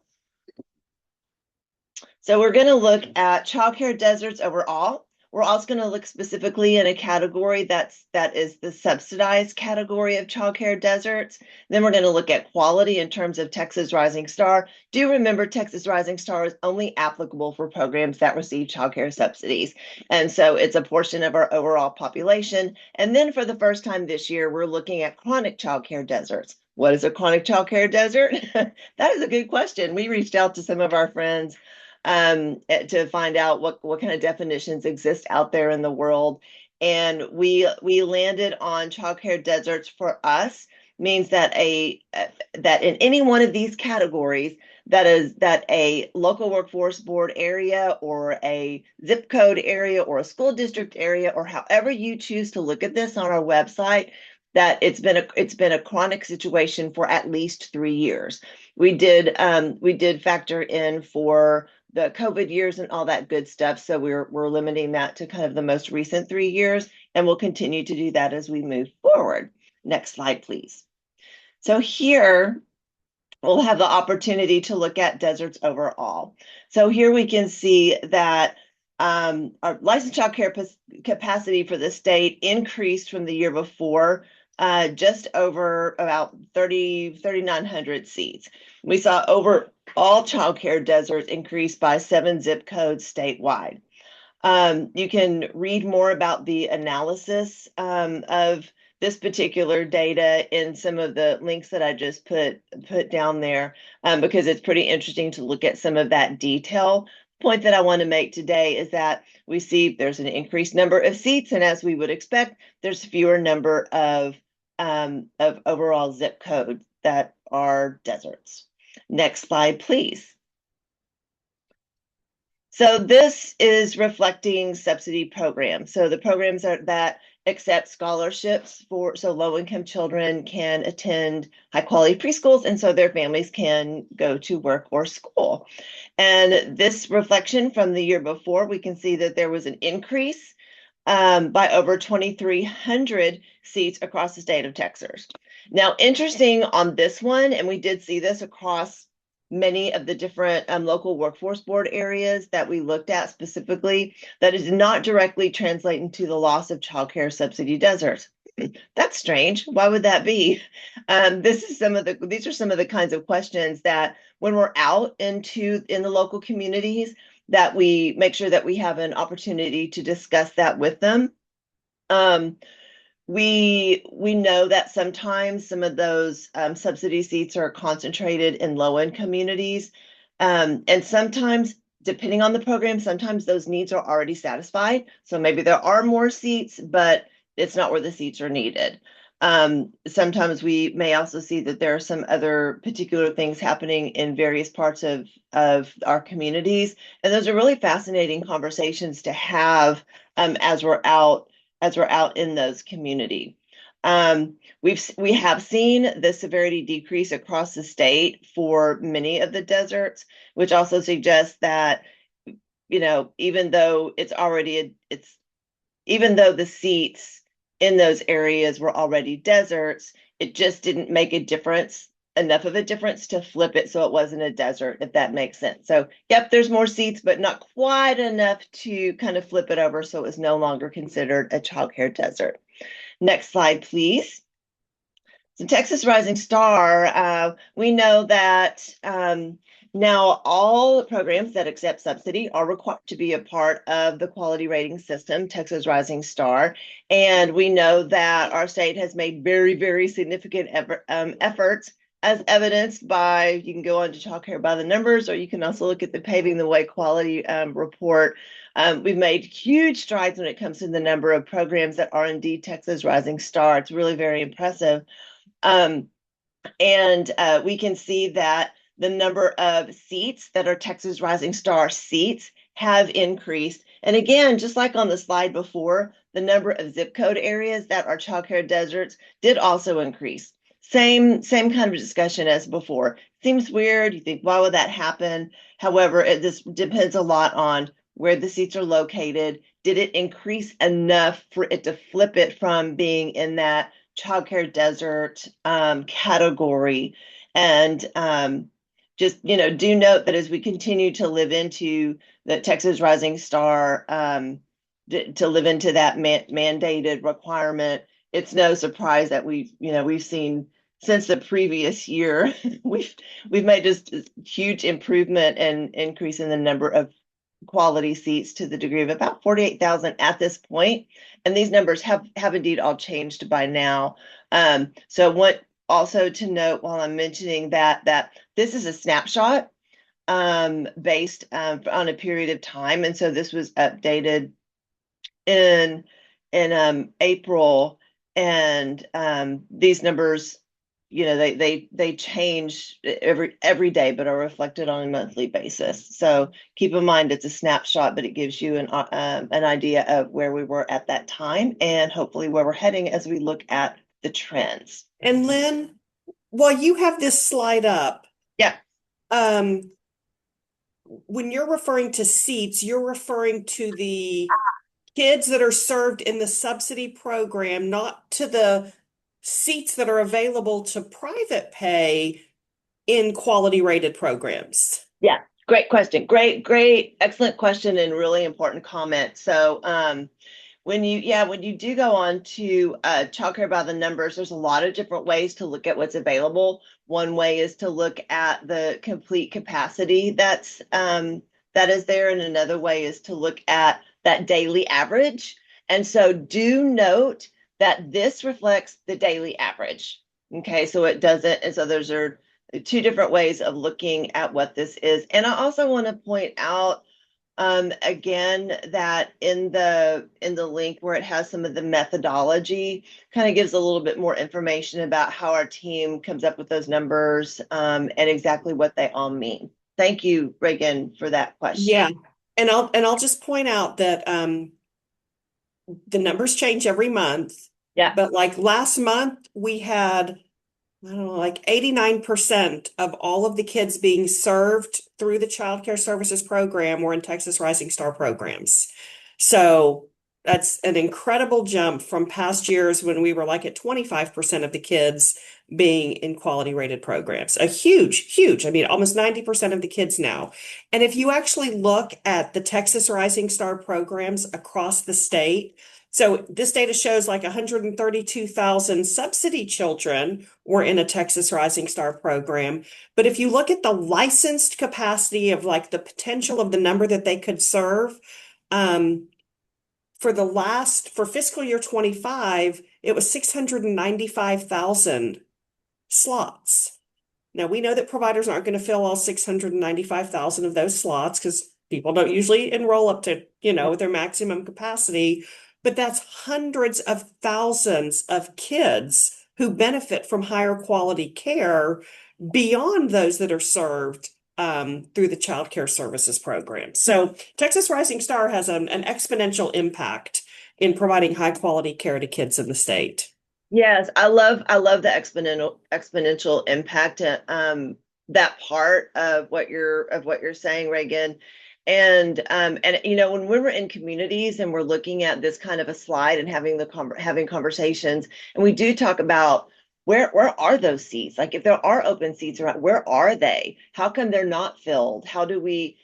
So we're going to look at childcare deserts overall. We're also going to look specifically in a category that is the subsidized category of childcare deserts. Then we're going to look at quality in terms of Texas Rising Star. Do remember, Texas Rising Star is only applicable for programs that receive childcare subsidies. And so it's a portion of our overall population. And then for the first time this year, we're looking at chronic childcare deserts. What is a chronic childcare desert? That is a good question. We reached out to some of our friends to find out what kind of definitions exist out there in the world. And we landed on childcare deserts for us means that that in any one of these categories, that a local workforce board area or a zip code area or a school district area, or however you choose to look at this on our website, that it's been a chronic situation for at least 3 years. we did factor in for the COVID years and all that good stuff. So we're limiting that to kind of the most recent 3 years, and we'll continue to do that as we move forward. Next slide, please. So here we'll have the opportunity to look at deserts overall. So here we can see that our licensed child care capacity for the state increased from the year before, just over about 3,900 seats. We saw overall child care deserts increase by 7 zip codes statewide. You can read more about the analysis of this particular data in some of the links that I just put down there, because it's pretty interesting to look at some of that detail. Point that I want to make today is that we see there's an increased number of seats, and as we would expect, there's fewer number of overall zip codes that are deserts. Next slide, please. So this is reflecting subsidy programs. So the programs that accept scholarships so low-income children can attend high-quality preschools, and so their families can go to work or school. And this reflection from the year before, we can see that there was an increase by over 2,300 seats across the state of Texas. Now, interesting on this one, and we did see this across many of the different local workforce board areas that we looked at specifically, that it did not directly translate into the loss of childcare subsidy deserts. That's strange. Why would that be? These are some of the kinds of questions that when we're out in the local communities, that we make sure that we have an opportunity to discuss that with them. We know that sometimes some of those subsidy seats are concentrated in low-income communities, and sometimes, depending on the program, sometimes those needs are already satisfied. So maybe there are more seats, but it's not where the seats are needed. Sometimes we may also see that there are some other particular things happening in various parts of our communities, and those are really fascinating conversations to have as we're out in those community. We have seen the severity decrease across the state for many of the deserts, which also suggests that, even though even though the seats in those areas were already deserts, it just didn't make enough of a difference to flip it so it wasn't a desert, if that makes sense. So, yep, there's more seats, but not quite enough to kind of flip it over so it was no longer considered a childcare desert. Next slide, please. So Texas Rising Star, we know that now all programs that accept subsidy are required to be a part of the quality rating system, Texas Rising Star. And we know that our state has made very, very significant efforts, as evidenced by, you can go on to Childcare by the Numbers, or you can also look at the Paving the Way quality report. We've made huge strides when it comes to the number of programs that are indeed Texas Rising Star. It's really very impressive. And we can see that the number of seats that are Texas Rising Star seats have increased. And again, just like on the slide before, the number of zip code areas that are childcare deserts did also increase. Same kind of discussion as before. Seems weird. You think, why would that happen? However, this depends a lot on where the seats are located. Did it increase enough for it to flip it from being in that childcare desert category? And just, do note that as we continue to live into the Texas Rising Star, to live into that mandated requirement, it's no surprise that we've seen since the previous year, we've made just a huge improvement and increase in the number of quality seats to the degree of about 48,000 at this point. And these numbers have indeed all changed by now. So what also to note while I'm mentioning that this is a snapshot based on a period of time. And so this was updated in April, and these numbers, they change every day, but are reflected on a monthly basis. So keep in mind it's a snapshot, but it gives you an idea of where we were at that time and hopefully where we're heading as we look at the trends. And Lynn, while you have this slide up, Yeah. When you're referring to seats, you're referring to the kids that are served in the subsidy program, not to the seats that are available to private pay in quality rated programs. Yeah, great question. Great, excellent question and really important comment. So when you do go on to Childcare by the Numbers, there's a lot of different ways to look at what's available. One way is to look at the complete capacity that is there, and another way is to look at that daily average. And so do note that this reflects the daily average. Okay, so it doesn't, and so those are two different ways of looking at what this is. And I also want to point out again that in the link where it has some of the methodology, kind of gives a little bit more information about how our team comes up with those numbers and exactly what they all mean. Thank you, Reagan, for that question. Yeah. And I'll just point out that the numbers change every month. Yeah. But like last month we had, I don't know, like 89% of all of the kids being served through the Child Care Services program were in Texas Rising Star programs. So that's an incredible jump from past years when we were like at 25% of the kids being in quality rated programs. A huge, I mean, almost 90% of the kids now. And if you actually look at the Texas Rising Star programs across the state, so this data shows like 132,000 subsidy children were in a Texas Rising Star program. But if you look at the licensed capacity of like the potential of the number that they could serve, for fiscal year 25, it was 695,000 slots. Now we know that providers aren't going to fill all 695,000 of those slots because people don't usually enroll up to, their maximum capacity. But that's hundreds of thousands of kids who benefit from higher quality care beyond those that are served through the Child Care Services program. So Texas Rising Star has an exponential impact in providing high quality care to kids in the state. Yes, I love the exponential impact. That part of what you're saying, Reagan. And when we're in communities and we're looking at this kind of a slide and having conversations, and we do talk about where are those seats? Like if there are open seats around, where are they? How come they're not filled? How do we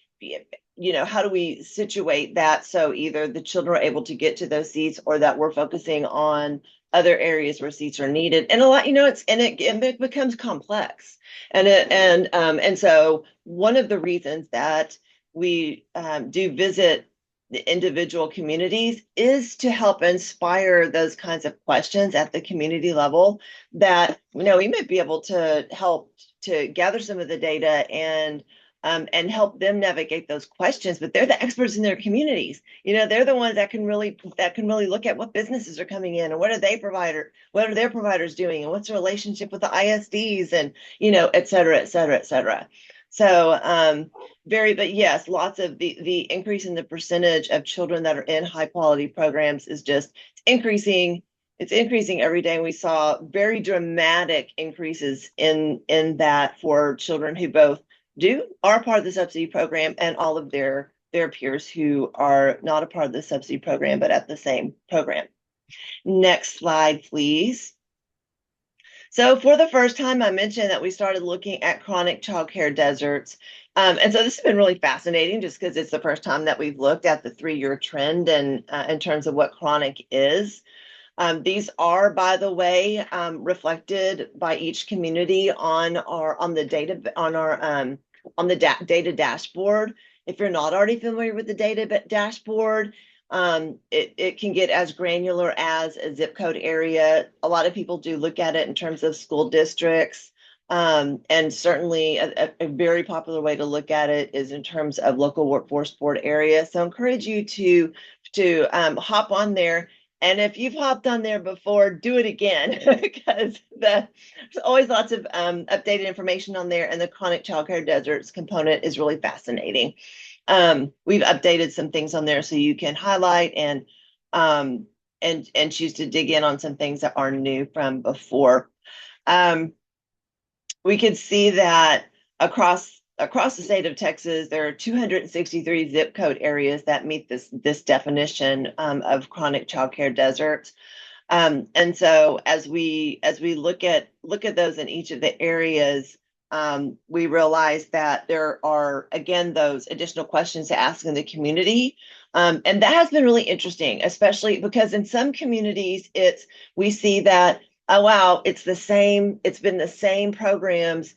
situate that so either the children are able to get to those seats or that we're focusing on other areas where seats are needed? And a lot, it becomes complex. And so one of the reasons that we do visit the individual communities is to help inspire those kinds of questions at the community level that, we might be able to help to gather some of the data and help them navigate those questions. But they're the experts in their communities. They're the ones that can really look at what businesses are coming in and what are their providers doing and what's the relationship with the ISDs and, et cetera, et cetera, et cetera. So but yes, lots of the increase in the percentage of children that are in high quality programs is just increasing. It's increasing every day. And we saw very dramatic increases in that for children who both are part of the subsidy program and all of their peers who are not a part of the subsidy program, but at the same program. Next slide, please. So for the first time, I mentioned that we started looking at chronic childcare deserts. And so this has been really fascinating just because it's the first time that we've looked at the 3-year trend and in terms of what chronic is. These are, by the way, reflected by each community on the data dashboard. If you're not already familiar with the data dashboard, it can get as granular as a zip code area. A lot of people do look at it in terms of school districts. And certainly a very popular way to look at it is in terms of local workforce board area. So I encourage you to hop on there. And if you've hopped on there before, do it again because there's always lots of updated information on there. And the chronic childcare deserts component is really fascinating. We've updated some things on there so you can highlight and choose to dig in on some things that are new from before. We could see that across the state of Texas, there are 263 zip code areas that meet this definition of chronic childcare deserts. And so as we look at those in each of the areas, we realize that there are, again, those additional questions to ask in the community. And that has been really interesting, especially because in some communities, we see that, oh, wow, it's been the same programs,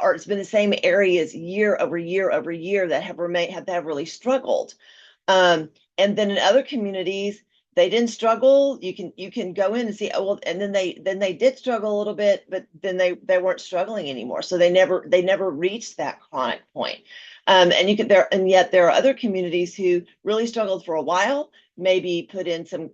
or it's been the same areas year over year over year that have really struggled. And then in other communities, they didn't struggle. You can go in and see, oh, well, and then they did struggle a little bit, but then they weren't struggling anymore. So they never reached that chronic point. And yet there are other communities who really struggled for a while, maybe put in some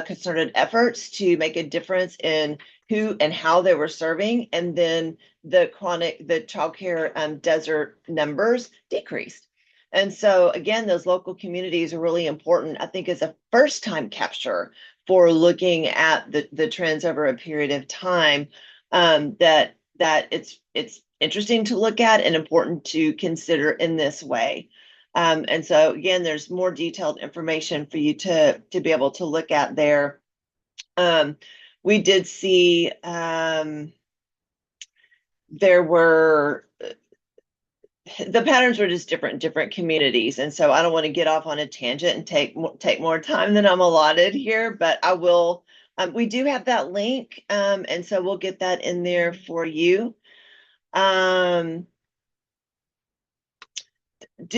concerted efforts to make a difference in who and how they were serving, and then the childcare desert numbers decreased. And so again, those local communities are really important, I think, as a first time capture for looking at the trends over a period of time, that it's interesting to look at and important to consider in this way. And so again, there's more detailed information for you to be able to look at there. We did see the patterns were just different in different communities. And so I don't want to get off on a tangent and take more time than I'm allotted here, but I will. We do have that link, and so we'll get that in there for you. Do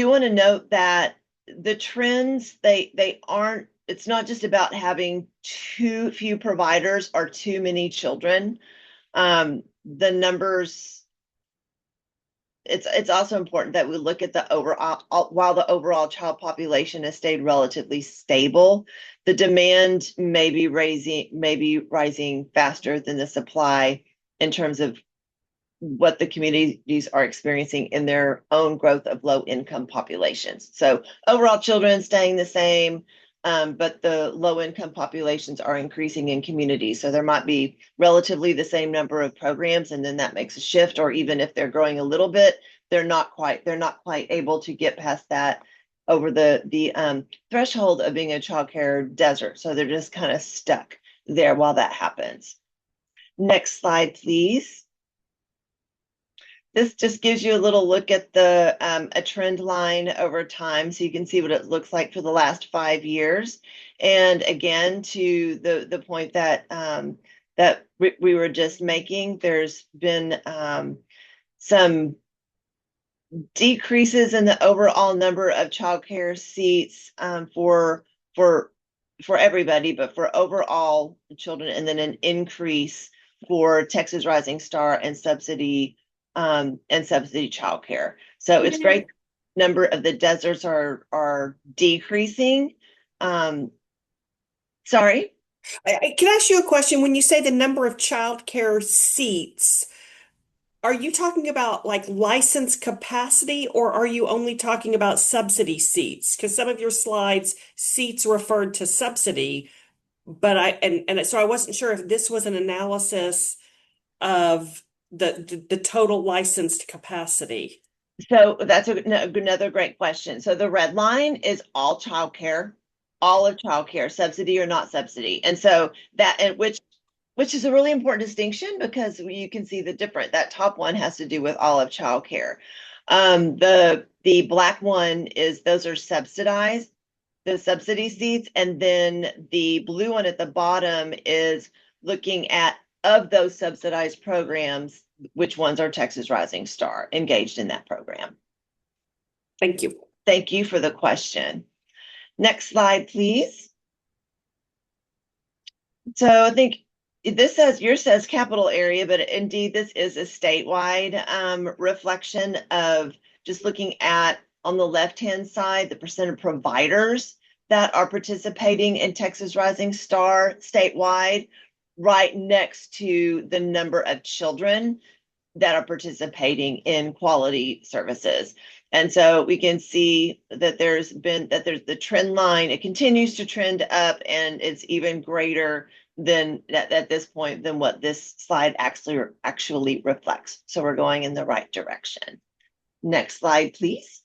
want to note that the trends, it's not just about having too few providers or too many children. The numbers, it's also important that we look at the overall, while the overall child population has stayed relatively stable, the demand may be rising faster than the supply in terms of what the communities are experiencing in their own growth of low income populations. So overall children staying the same, but the low income populations are increasing in communities. So there might be relatively the same number of programs, and then that makes a shift, or even if they're growing a little bit, they're not quite able to get past that over the threshold of being a childcare desert. So they're just kind of stuck there while that happens. Next slide, please. This just gives you a little look at a trend line over time, so you can see what it looks like for the last 5 years. And again, to the point that we were just making, there's been some decreases in the overall number of childcare seats for everybody, but for overall children, and then an increase for Texas Rising Star and subsidy childcare. So it's great. Number of the deserts are decreasing. Sorry. Can I ask you a question? When you say the number of childcare seats, are you talking about like license capacity, or are you only talking about subsidy seats? Because some of your slides, seats referred to subsidy, but so I wasn't sure if this was an analysis of the total licensed capacity. So that's another great question. So the red line is all childcare, all of childcare, subsidy or not subsidy. And so which is a really important distinction, because you can see that top one has to do with all of childcare. The black one those are subsidized, the subsidy seats, and then the blue one at the bottom is looking at, of those subsidized programs, which ones are Texas Rising Star engaged in that program. Thank you. Thank you for the question. Next slide, please. So I think yours says capital area, but indeed this is a statewide reflection of just looking at, on the left-hand side, the percent of providers that are participating in Texas Rising Star statewide, right next to the number of children that are participating in quality services. And so we can see that there's the trend line, it continues to trend up, and it's even greater than at this point than what this slide actually reflects. So we're going in the right direction. Next slide, please.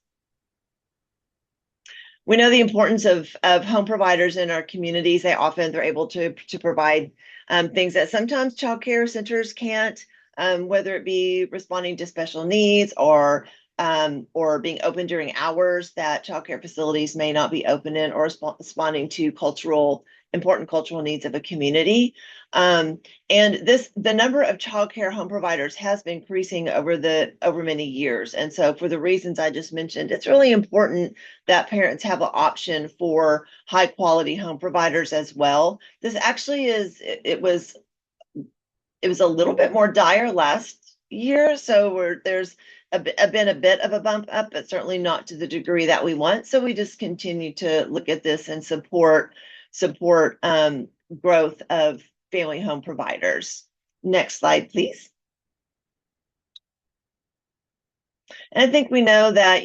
We know the importance of home providers in our communities. They're able to provide things that sometimes child care centers can't, whether it be responding to special needs or being open during hours that child care facilities may not be open in, or responding to important cultural needs of a community. And the number of child care home providers has been increasing over many years. And so for the reasons I just mentioned, it's really important that parents have an option for high quality home providers as well. This actually it was a little bit more dire last year. So there's been a bit of a bump up, but certainly not to the degree that we want. So we just continue to look at this and support growth of family home providers. Next slide, please. And I think we know that,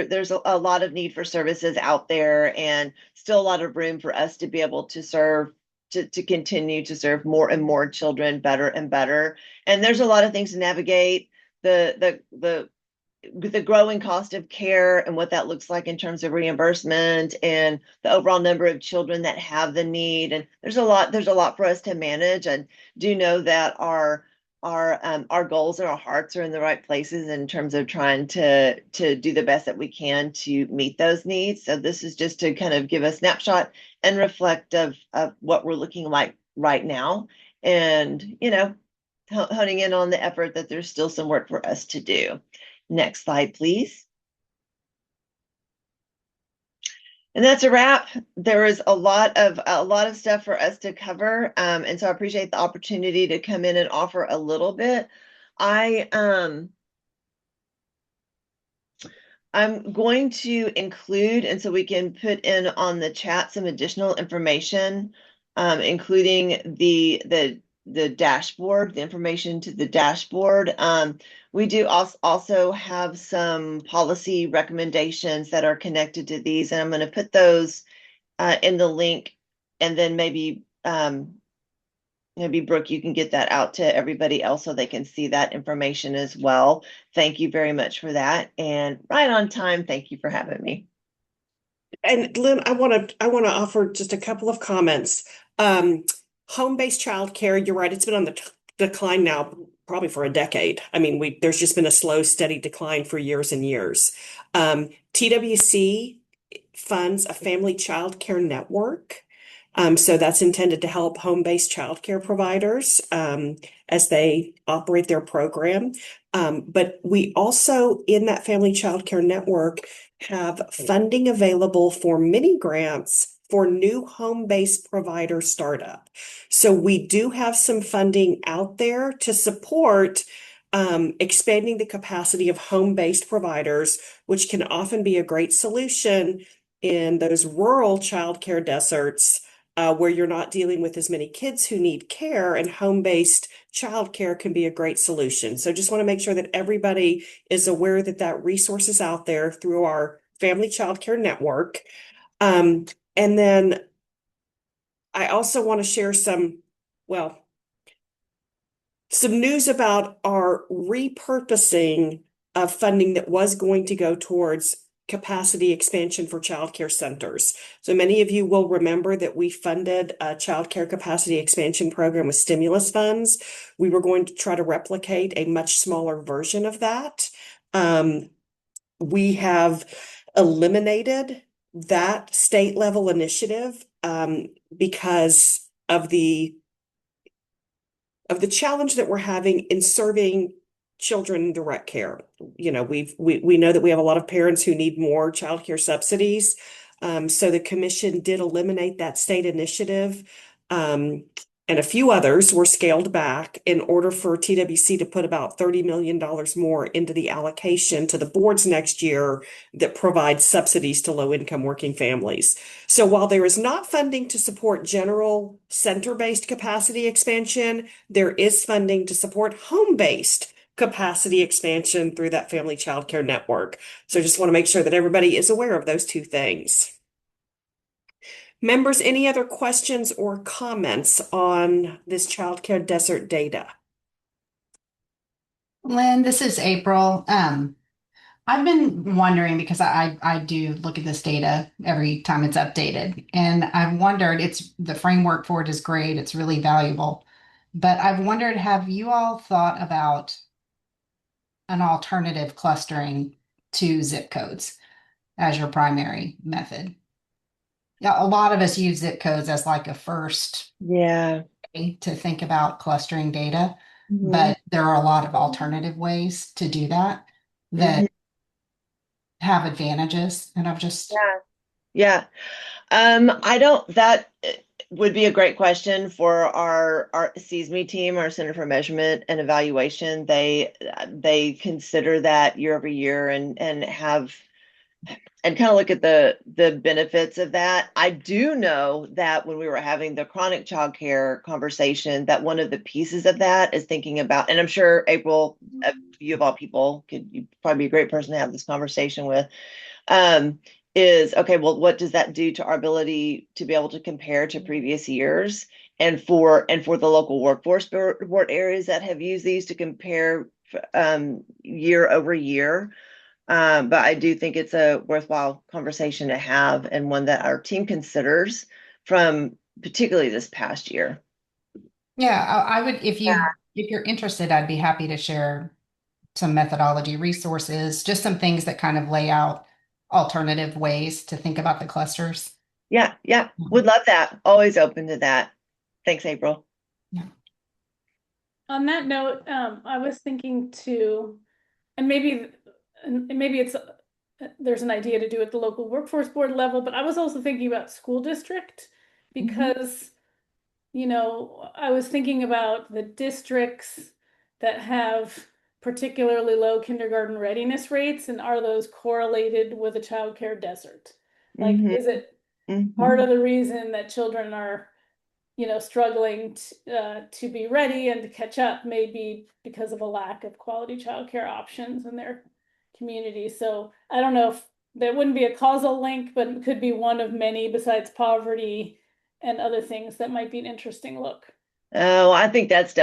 there's a lot of need for services out there, and still a lot of room for us to be able to continue to serve more and more children better and better. And there's a lot of things to navigate. The growing cost of care and what that looks like in terms of reimbursement and the overall number of children that have the need. And there's a lot for us to manage. And do know that our goals and our hearts are in the right places in terms of trying to do the best that we can to meet those needs. So this is just to kind of give a snapshot and reflect of what we're looking like right now. And, honing in on the effort that there's still some work for us to do. Next slide, please. And that's a wrap. There is a lot of stuff for us to cover. And so I appreciate the opportunity to come in and offer a little bit. I'm going to include, and so we can put in on the chat some additional information, including the dashboard, the information to the dashboard. We do also have some policy recommendations that are connected to these, and I'm going to put those in the link, and then maybe Brooke, you can get that out to everybody else so they can see that information as well. Thank you very much for that, and right on time. Thank you for having me. And Lynn, I want to offer just a couple of comments. Home-based childcare, you're right, it's been on the decline now probably for a decade. I mean, there's just been a slow, steady decline for years and years. TWC funds a family childcare network. So that's intended to help home-based childcare providers as they operate their program. But we also, in that family childcare network, have funding available for mini grants for new home-based provider startup. So we do have some funding out there to support expanding the capacity of home-based providers, which can often be a great solution in those rural childcare deserts where you're not dealing with as many kids who need care, and home-based childcare can be a great solution. So just want to make sure that everybody is aware that that resource is out there through our family childcare network. And then I also want to share some news about our repurposing of funding that was going to go towards capacity expansion for childcare centers. So many of you will remember that we funded a childcare capacity expansion program with stimulus funds. We were going to try to replicate a much smaller version of that. We have eliminated that state level initiative because of the challenge that we're having in serving children in direct care. We know that we have a lot of parents who need more childcare subsidies. So the commission did eliminate that state initiative. And a few others were scaled back in order for TWC to put about $30 million more into the allocation to the boards next year that provides subsidies to low-income working families. So while there is not funding to support general center-based capacity expansion, there is funding to support home-based capacity expansion through that family childcare network. So I just want to make sure that everybody is aware of those two things. Members, any other questions or comments on this childcare desert data? Lynn, this is April. I've been wondering because I do look at this data every time it's updated, and I've wondered, it's the framework for it is great, it's really valuable. But I've wondered, have you all thought about an alternative clustering to zip codes as your primary method? Yeah, a lot of us use zip codes as like a first Yeah. way to think about clustering data, Mhm. but there are a lot of alternative ways to do that that Mhm. have advantages. And I've just Yeah. Yeah. I don't, that would be a great question for our CSME team, our Center for Measurement and Evaluation. They consider that year over year and have and kind of look at the benefits of that. I do know that when we were having the chronic childcare conversation, that one of the pieces of that is thinking about, and I'm sure April, you of all people, you'd probably be a great person to have this conversation with. Is okay, well, what does that do to our ability to be able to compare to previous years, and for the local workforce board areas that have used these to compare year over year. But I do think it's a worthwhile conversation to have, and one that our team considers from particularly this past year. yeah, I would, if you're interested, I'd be happy to share some methodology resources, just some things that kind of lay out alternative ways to think about the clusters. Yeah, would love that. Always open to that. Thanks, April. On that note, I was thinking too, and maybe it's there's an idea to do at the local workforce board level, but I was also thinking about school district because, you know, I was thinking about the districts that have particularly low kindergarten readiness rates, and are those correlated with a childcare desert? Like, is it part of the reason that children are, you know, struggling to be ready and to catch up, maybe because of a lack of quality childcare options in their community? So I don't know if there wouldn't be a causal link, but it could be one of many besides poverty and other things that might be an interesting look. Oh, I think that's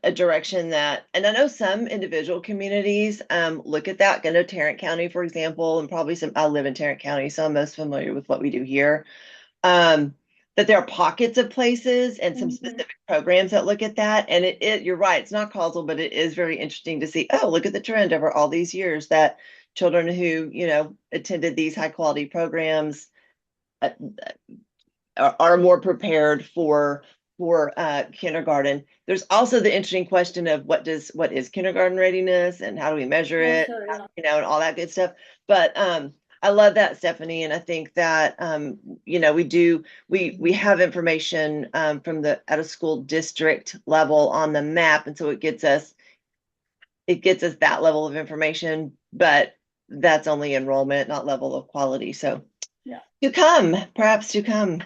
a direction that, and I know some individual communities look at that. I know Tarrant County, for example, and probably I live in Tarrant County, so I'm most familiar with what we do here. That there are pockets of places and some specific programs that look at that. And you're right, it's not causal, but it is very interesting to see, oh, look at the trend over all these years that children who, you know, attended these high quality programs are more prepared for kindergarten. There's also the interesting question of what is kindergarten readiness and how do we measure it, you know, and all that good stuff. But I love that, Stephanie, and I think that you know, we have information from the at a school district level on the map, and so it gets us that level of information, but that's only enrollment, not level of quality. So yeah, perhaps to come.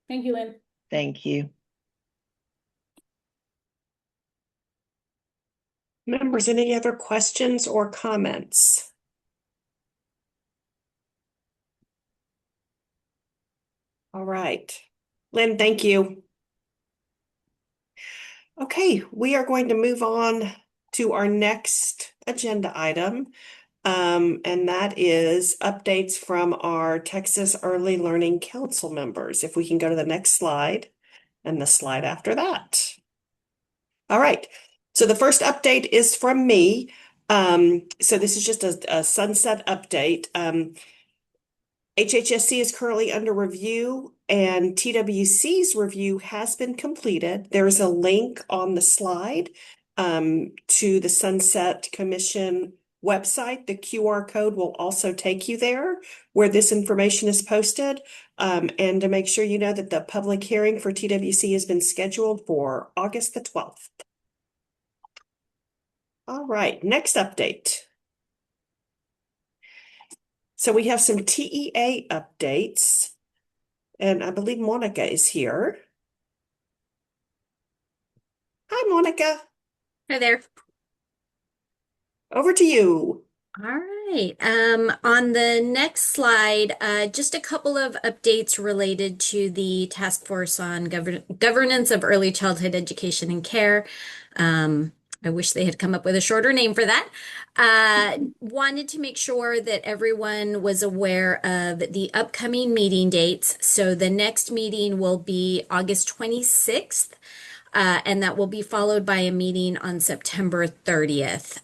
Thank you, Lynn. Thank you. Members, any other questions or comments? All right. Lynn, thank you. Okay, we are going to move on to our next agenda item, and that is updates from our Texas Early Learning Council members. If we can go to the next slide and the slide after that. All right, so the first update is from me. So this is just a sunset update. HHSC is currently under review, and TWC's review has been completed. There is a link on the slide to the Sunset Commission website. The QR code will also take you there where this information is posted. And to make sure you know that the public hearing for TWC has been scheduled for August the 12th. All right, next update. So we have some TEA updates, and I believe Monica is here. Hi, Monica. Hi there. Over to you. All right. right. On the next slide, just a couple of updates related to the Task Force on Governance of Early Childhood Education and Care. I wish they had come up with a shorter name for that. Wanted to make sure that everyone was aware of the upcoming meeting dates. So the next meeting will be August 26th. And that will be followed by a meeting on September 30th.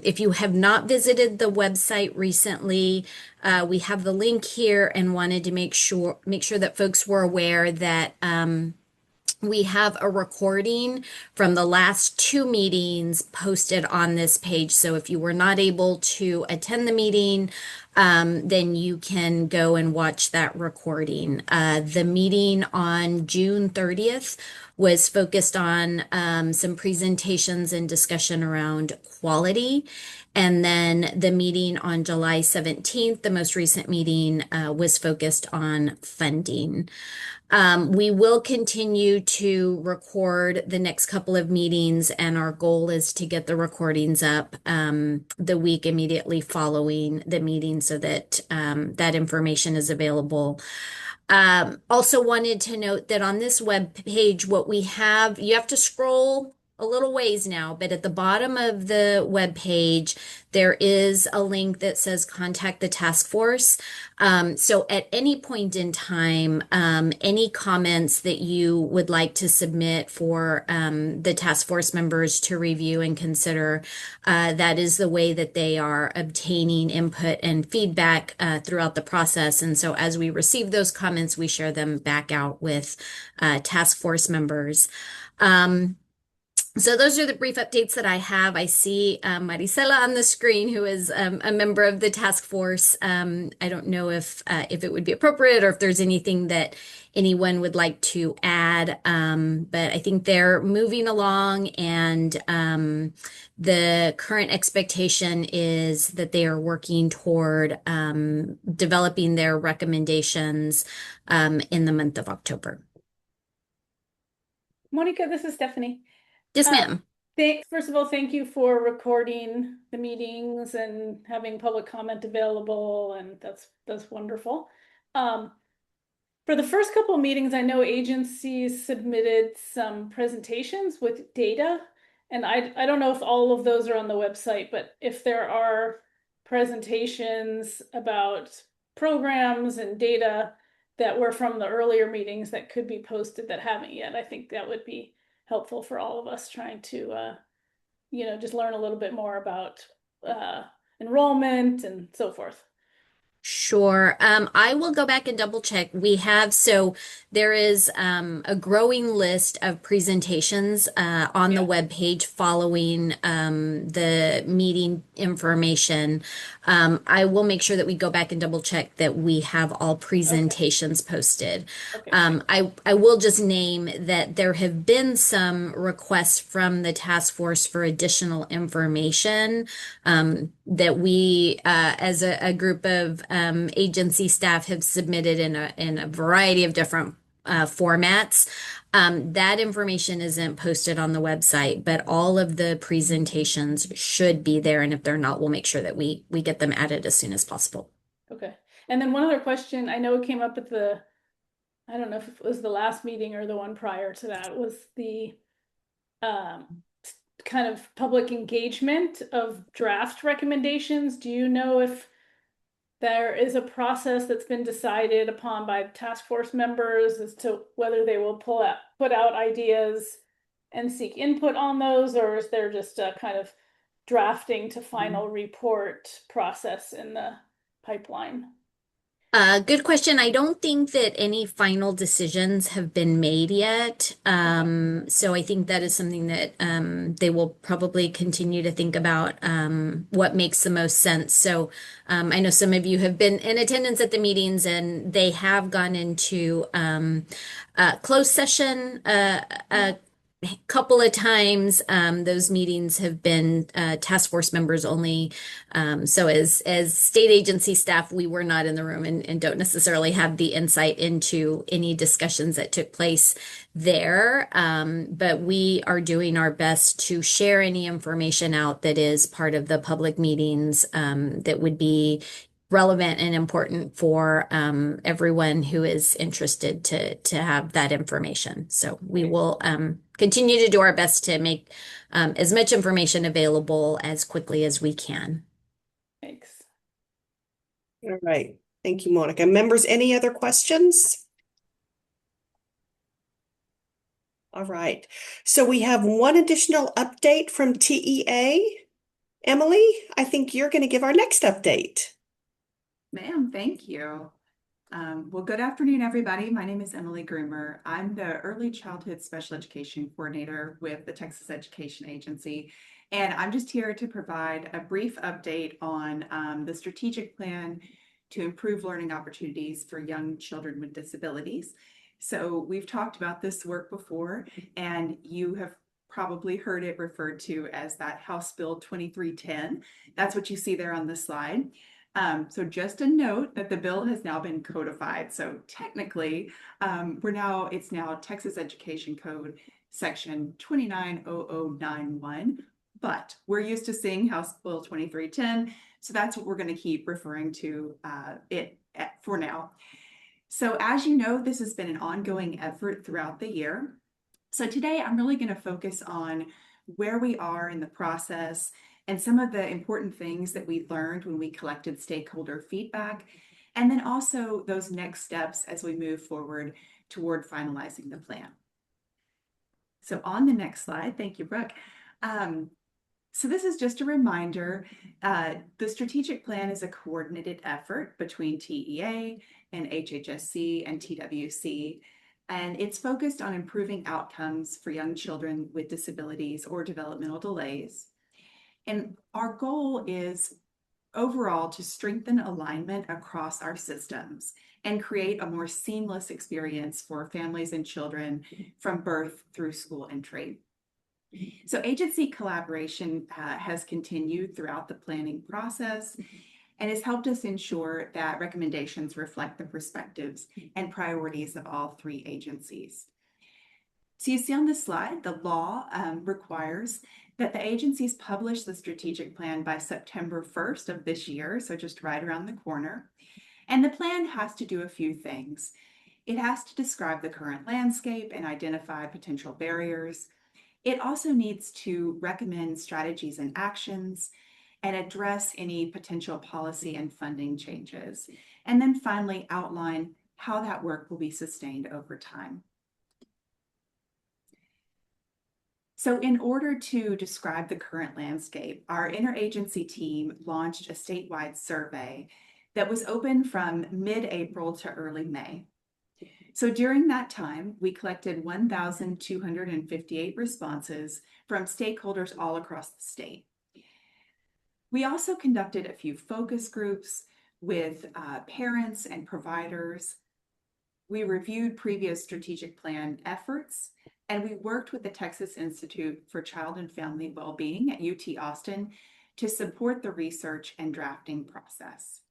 If you have not visited the website recently, we have the link here and wanted to make sure that folks were aware that we have a recording from the last two meetings posted on this page. So if you were not able to attend the meeting, then you can go and watch that recording. The meeting on June 30th was focused on some presentations and discussion around quality. And then the meeting on July 17th, the most recent meeting, was focused on funding. We will continue to record the next couple of meetings, and our goal is to get the recordings up the week immediately following the meeting so that that information is available. Also wanted to note that on this web page, what we have, you have to scroll a little ways now, but at the bottom of the web page, there is a link that says contact the task force. So at any point in time, any comments that you would like to submit for the task force members to review and consider, that is the way that they are obtaining input and feedback throughout the process. And so as we receive those comments, we share them back out with task force members. So those are the brief updates that I have. I see Maricela on the screen, who is a member of the task force. I don't know if it would be appropriate or if there's anything that anyone would like to add, but I think they're moving along, and the current expectation is that they are working toward developing their recommendations in the month of October. Monica, this is Stephanie. Yes, ma'am. First of all, thank you for recording the meetings and having public comment available, and that's wonderful. For the first couple of meetings, I know agencies submitted some presentations with data, and I don't know if all of those are on the website, but if there are presentations about programs and data that were from the earlier meetings that could be posted that haven't yet, I think that would be helpful for all of us trying to, just learn a little bit more about enrollment and so forth. Sure. I will go back and double check. So there is a growing list of presentations on the webpage following the meeting information. I will make sure that we go back and double check that we have all presentations posted. Okay. I will just name that there have been some requests from the task force for additional information that we, as a group of agency staff, have submitted in a variety of different formats. That information isn't posted on the website, but all of the presentations should be there. And if they're not, we'll make sure that we get them added as soon as possible. Okay. And then one other question, I know it came up at I don't know if it was the last meeting or the one prior to that, was the kind of public engagement of draft recommendations. Do you know if there is a process that's been decided upon by task force members as to whether they will put out ideas and seek input on those, or is there just a kind of drafting to final report process in the pipeline? Good question. I don't think that any final decisions have been made yet. So I think that is something that they will probably continue to think about what makes the most sense. So I know some of you have been in attendance at the meetings, and they have gone into closed session couple of times. Those meetings have been task force members only. So as state agency staff, we were not in the room and don't necessarily have the insight into any discussions that took place there. But we are doing our best to share any information out that is part of the public meetings that would be relevant and important for everyone who is interested to have that information. So we will continue to do our best to make as much information available as quickly as we can. Thanks. All right. Thank you, Monica. Members, any other questions? All right. So we have one additional update from TEA. Emily, I think you're going to give our next update. Ma'am, thank you. Well, good afternoon, everybody. My name is Emily Groomer. I'm the Early Childhood Special Education Coordinator with the Texas Education Agency, and I'm just here to provide a brief update on the strategic plan to improve learning opportunities for young children with disabilities. So we've talked about this work before, and you have probably heard it referred to as that House Bill 2310. That's what you see there on the slide. So just a note that the bill has now been codified. So technically, it's now Texas Education Code section 290091, but we're used to seeing House Bill 2310. So that's what we're going to keep referring to for now. So as you know, this has been an ongoing effort throughout the year. So today I'm really going to focus on where we are in the process and some of the important things that we learned when we collected stakeholder feedback, and then also those next steps as we move forward toward finalizing the plan. So on the next slide, thank you, Brooke. So this is just a reminder, the strategic plan is a coordinated effort between TEA and HHSC and TWC, and it's focused on improving outcomes for young children with disabilities or developmental delays. And our goal is overall to strengthen alignment across our systems and create a more seamless experience for families and children from birth through school entry. So agency collaboration has continued throughout the planning process and has helped us ensure that recommendations reflect the perspectives and priorities of all three agencies. So you see on this slide, the law requires that the agencies publish the strategic plan by September 1st of this year, so just right around the corner. And the plan has to do a few things. It has to describe the current landscape and identify potential barriers. It also needs to recommend strategies and actions and address any potential policy and funding changes. And then finally outline how that work will be sustained over time. So in order to describe the current landscape, our interagency team launched a statewide survey that was open from mid-April to early May. So during that time, we collected 1,258 responses from stakeholders all across the state. We also conducted a few focus groups with parents and providers. We reviewed previous strategic plan efforts, and we worked with the Texas Institute for Child and Family Wellbeing at UT Austin to support the research and drafting process.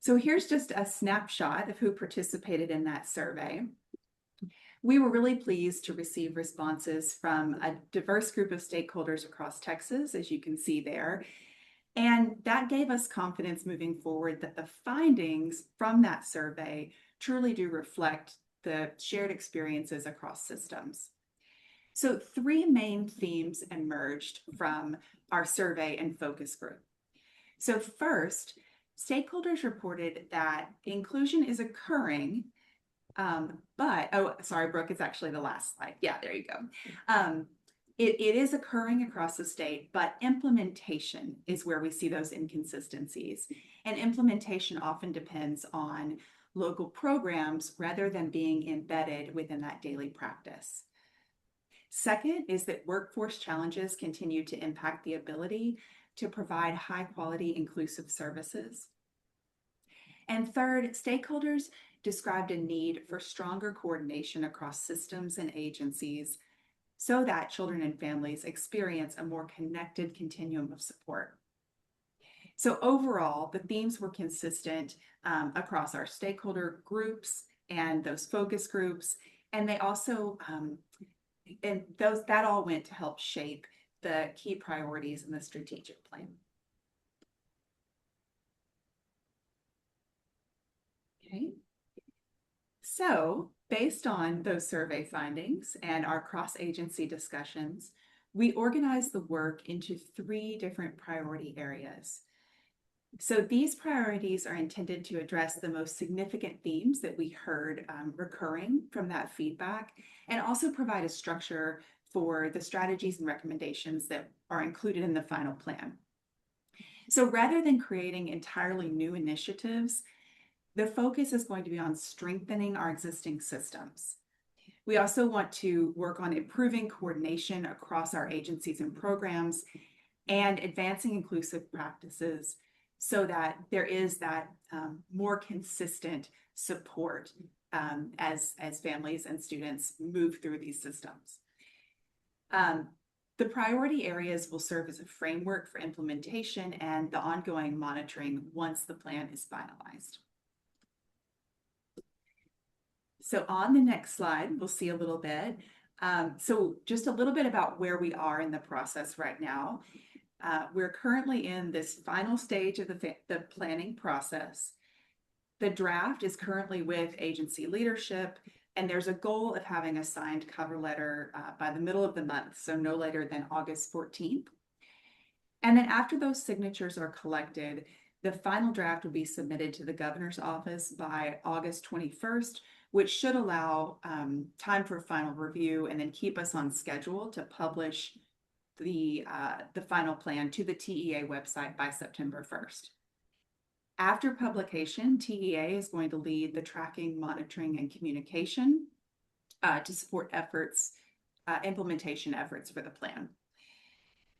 So here's just a snapshot of who participated in that survey. We were really pleased to receive responses from a diverse group of stakeholders across Texas, as you can see there. And that gave us confidence moving forward that the findings from that survey truly do reflect the shared experiences across systems. So three main themes emerged from our survey and focus group. So first, stakeholders reported that inclusion is occurring, oh, sorry, Brooke, it's actually the last slide. Yeah, there you go. It is occurring across the state, but implementation is where we see those inconsistencies. And implementation often depends on local programs rather than being embedded within that daily practice. Second is that workforce challenges continue to impact the ability to provide high quality inclusive services. And third, stakeholders described a need for stronger coordination across systems and agencies so that children and families experience a more connected continuum of support. So overall, the themes were consistent across our stakeholder groups and those focus groups, and they also that all went to help shape the key priorities in the strategic plan. Okay. So based on those survey findings and our cross-agency discussions, we organized the work into 3 different priority areas. So these priorities are intended to address the most significant themes that we heard recurring from that feedback, and also provide a structure for the strategies and recommendations that are included in the final plan. So rather than creating entirely new initiatives, the focus is going to be on strengthening our existing systems. We also want to work on improving coordination across our agencies and programs and advancing inclusive practices so that there is that more consistent support as families and students move through these systems. The priority areas will serve as a framework for implementation and the ongoing monitoring once the plan is finalized. So on the next slide, we'll see a little bit. So just a little bit about where we are in the process right now. We're currently in this final stage of the planning process. The draft is currently with agency leadership, and there's a goal of having a signed cover letter by the middle of the month, so no later than August 14th. And then after those signatures are collected, the final draft will be submitted to the governor's office by August 21st, which should allow time for final review and then keep us on schedule to publish the final plan to the TEA website by September 1st. After publication, TEA is going to lead the tracking, monitoring, and communication to support efforts, implementation efforts for the plan.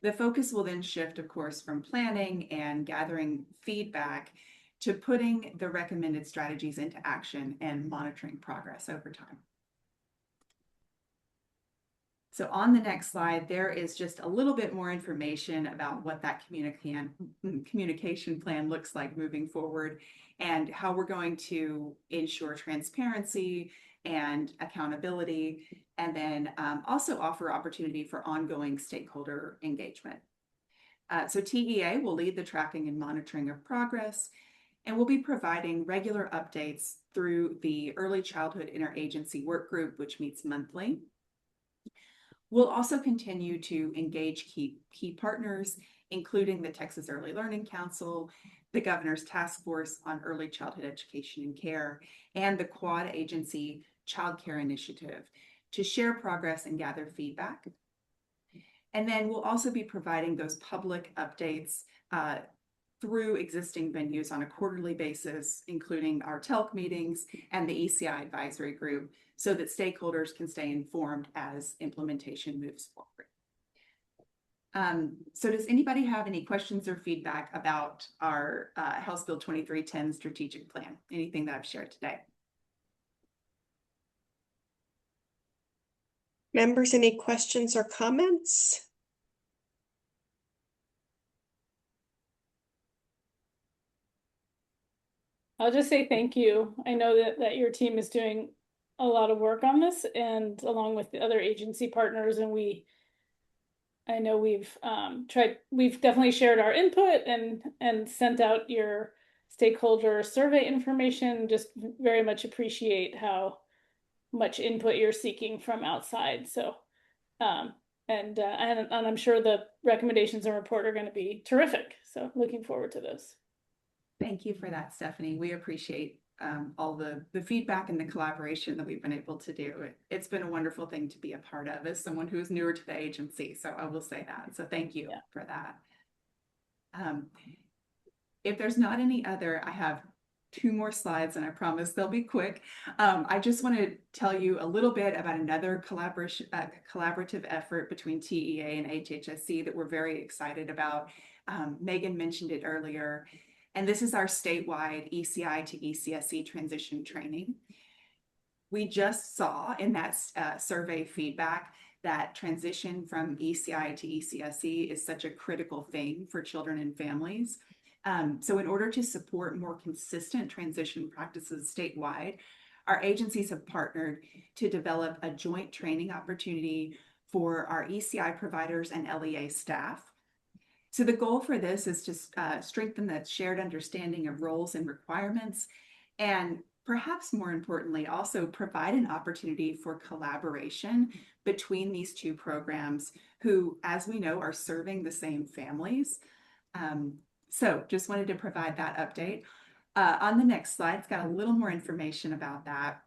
The focus will then shift, of course, from planning and gathering feedback to putting the recommended strategies into action and monitoring progress over time. So on the next slide, there is just a little bit more information about what that communication plan looks like moving forward and how we're going to ensure transparency and accountability, and then also offer opportunity for ongoing stakeholder engagement. So TEA will lead the tracking and monitoring of progress, and we'll be providing regular updates through the Early Childhood Interagency Work Group, which meets monthly. We'll also continue to engage key partners, including the Texas Early Learning Council, the Governor's Task Force on Early Childhood Education and Care, and the Quad Agency Child Care Initiative to share progress and gather feedback. And then we'll also be providing those public updates through existing venues on a quarterly basis, including our TELC meetings and the ECI advisory group, so that stakeholders can stay informed as implementation moves forward. So does anybody have any questions or feedback about our House Bill 2310 strategic plan? Anything that I've shared today? Members, any questions or comments? I'll just say thank you. I know that your team is doing a lot of work on this, and along with the other agency partners, and I know we've definitely shared our input and sent out your stakeholder survey information. Just very much appreciate how much input you're seeking from outside. So and I'm sure the recommendations and report are going to be terrific. So looking forward to those. Thank you for that, Stephanie. We appreciate all the feedback and the collaboration that we've been able to do. It's been a wonderful thing to be a part of as someone who is newer to the agency. So I will say that. So thank you for that. If there's not any other, I have 2 more slides and I promise they'll be quick. I just want to tell you a little bit about another collaborative effort between TEA and HHSC that we're very excited about. Megan mentioned it earlier. And this is our statewide ECI to ECSE transition training. We just saw in that survey feedback that transition from ECI to ECSE is such a critical thing for children and families. So in order to support more consistent transition practices statewide, our agencies have partnered to develop a joint training opportunity for our ECI providers and LEA staff. So the goal for this is to strengthen that shared understanding of roles and requirements, and perhaps more importantly, also provide an opportunity for collaboration between these two programs who, as we know, are serving the same families. So just wanted to provide that update. On the next slide, it's got a little more information about that.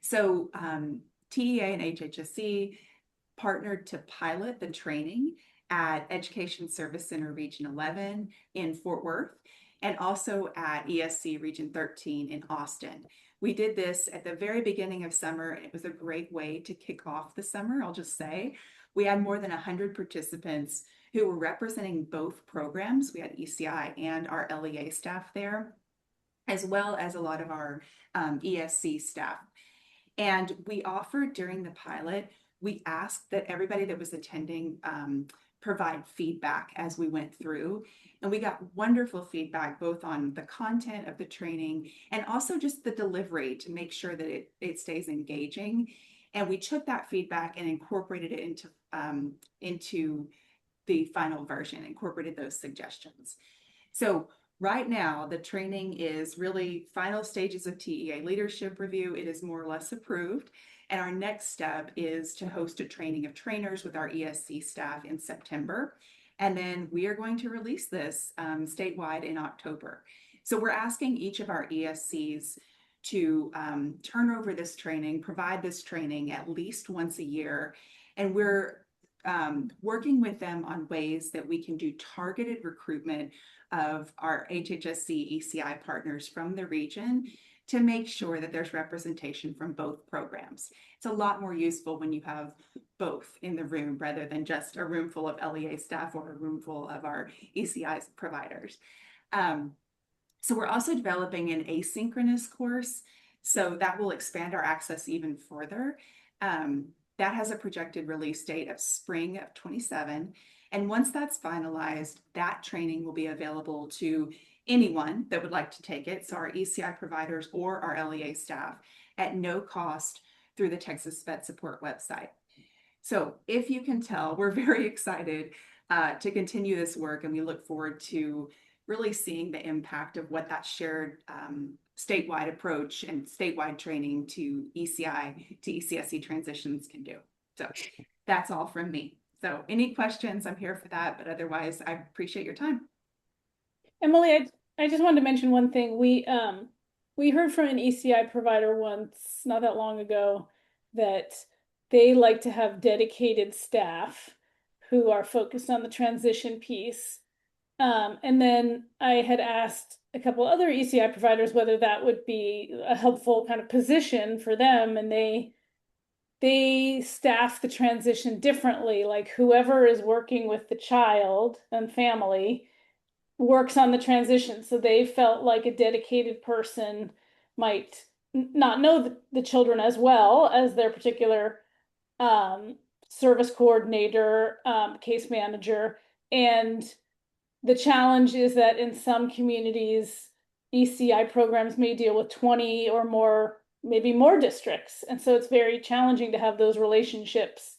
So TEA and HHSC partnered to pilot the training at Education Service Center Region 11 in Fort Worth, and also at ESC Region 13 in Austin. We did this at the very beginning of summer, and it was a great way to kick off the summer, I'll just say. We had more than 100 participants who were representing both programs. We had ECI and our LEA staff there, as well as a lot of our ESC staff. And we offered during the pilot, we asked that everybody that was attending provide feedback as we went through. And we got wonderful feedback, both on the content of the training and also just the delivery to make sure that it stays engaging. And we took that feedback and incorporated it into the final version, incorporated those suggestions. So right now, the training is really final stages of TEA leadership review. It is more or less approved. And our next step is to host a training of trainers with our ESC staff in September. And then we are going to release this statewide in October. So we're asking each of our ESCs to turn over this training, provide this training at least once a year. And we're working with them on ways that we can do targeted recruitment of our HHSC ECI partners from the region to make sure that there's representation from both programs. It's a lot more useful when you have both in the room rather than just a room full of LEA staff or a room full of our ECI providers. So we're also developing an asynchronous course, so that will expand our access even further. That has a projected release date of spring of 27. And once that's finalized, that training will be available to anyone that would like to take it, so our ECI providers or our LEA staff, at no cost through the Texas Vet Support website. So if you can tell, we're very excited to continue this work, and we look forward to really seeing the impact of what that shared statewide approach and statewide training to ECI to ECSE transitions can do. So that's all from me. So any questions, I'm here for that, but otherwise I appreciate your time. Emily, I just wanted to mention one thing. We heard from an ECI provider once, not that long ago, that they like to have dedicated staff who are focused on the transition piece. And then I had asked a couple other ECI providers whether that would be a helpful kind of position for them, and they staff the transition differently. Like whoever is working with the child and family works on the transition. So they felt like a dedicated person might not know the children as well as their particular service coordinator, case manager. And the challenge is that in some communities, ECI programs may deal with 20 or more, maybe more districts. And so it's very challenging to have those relationships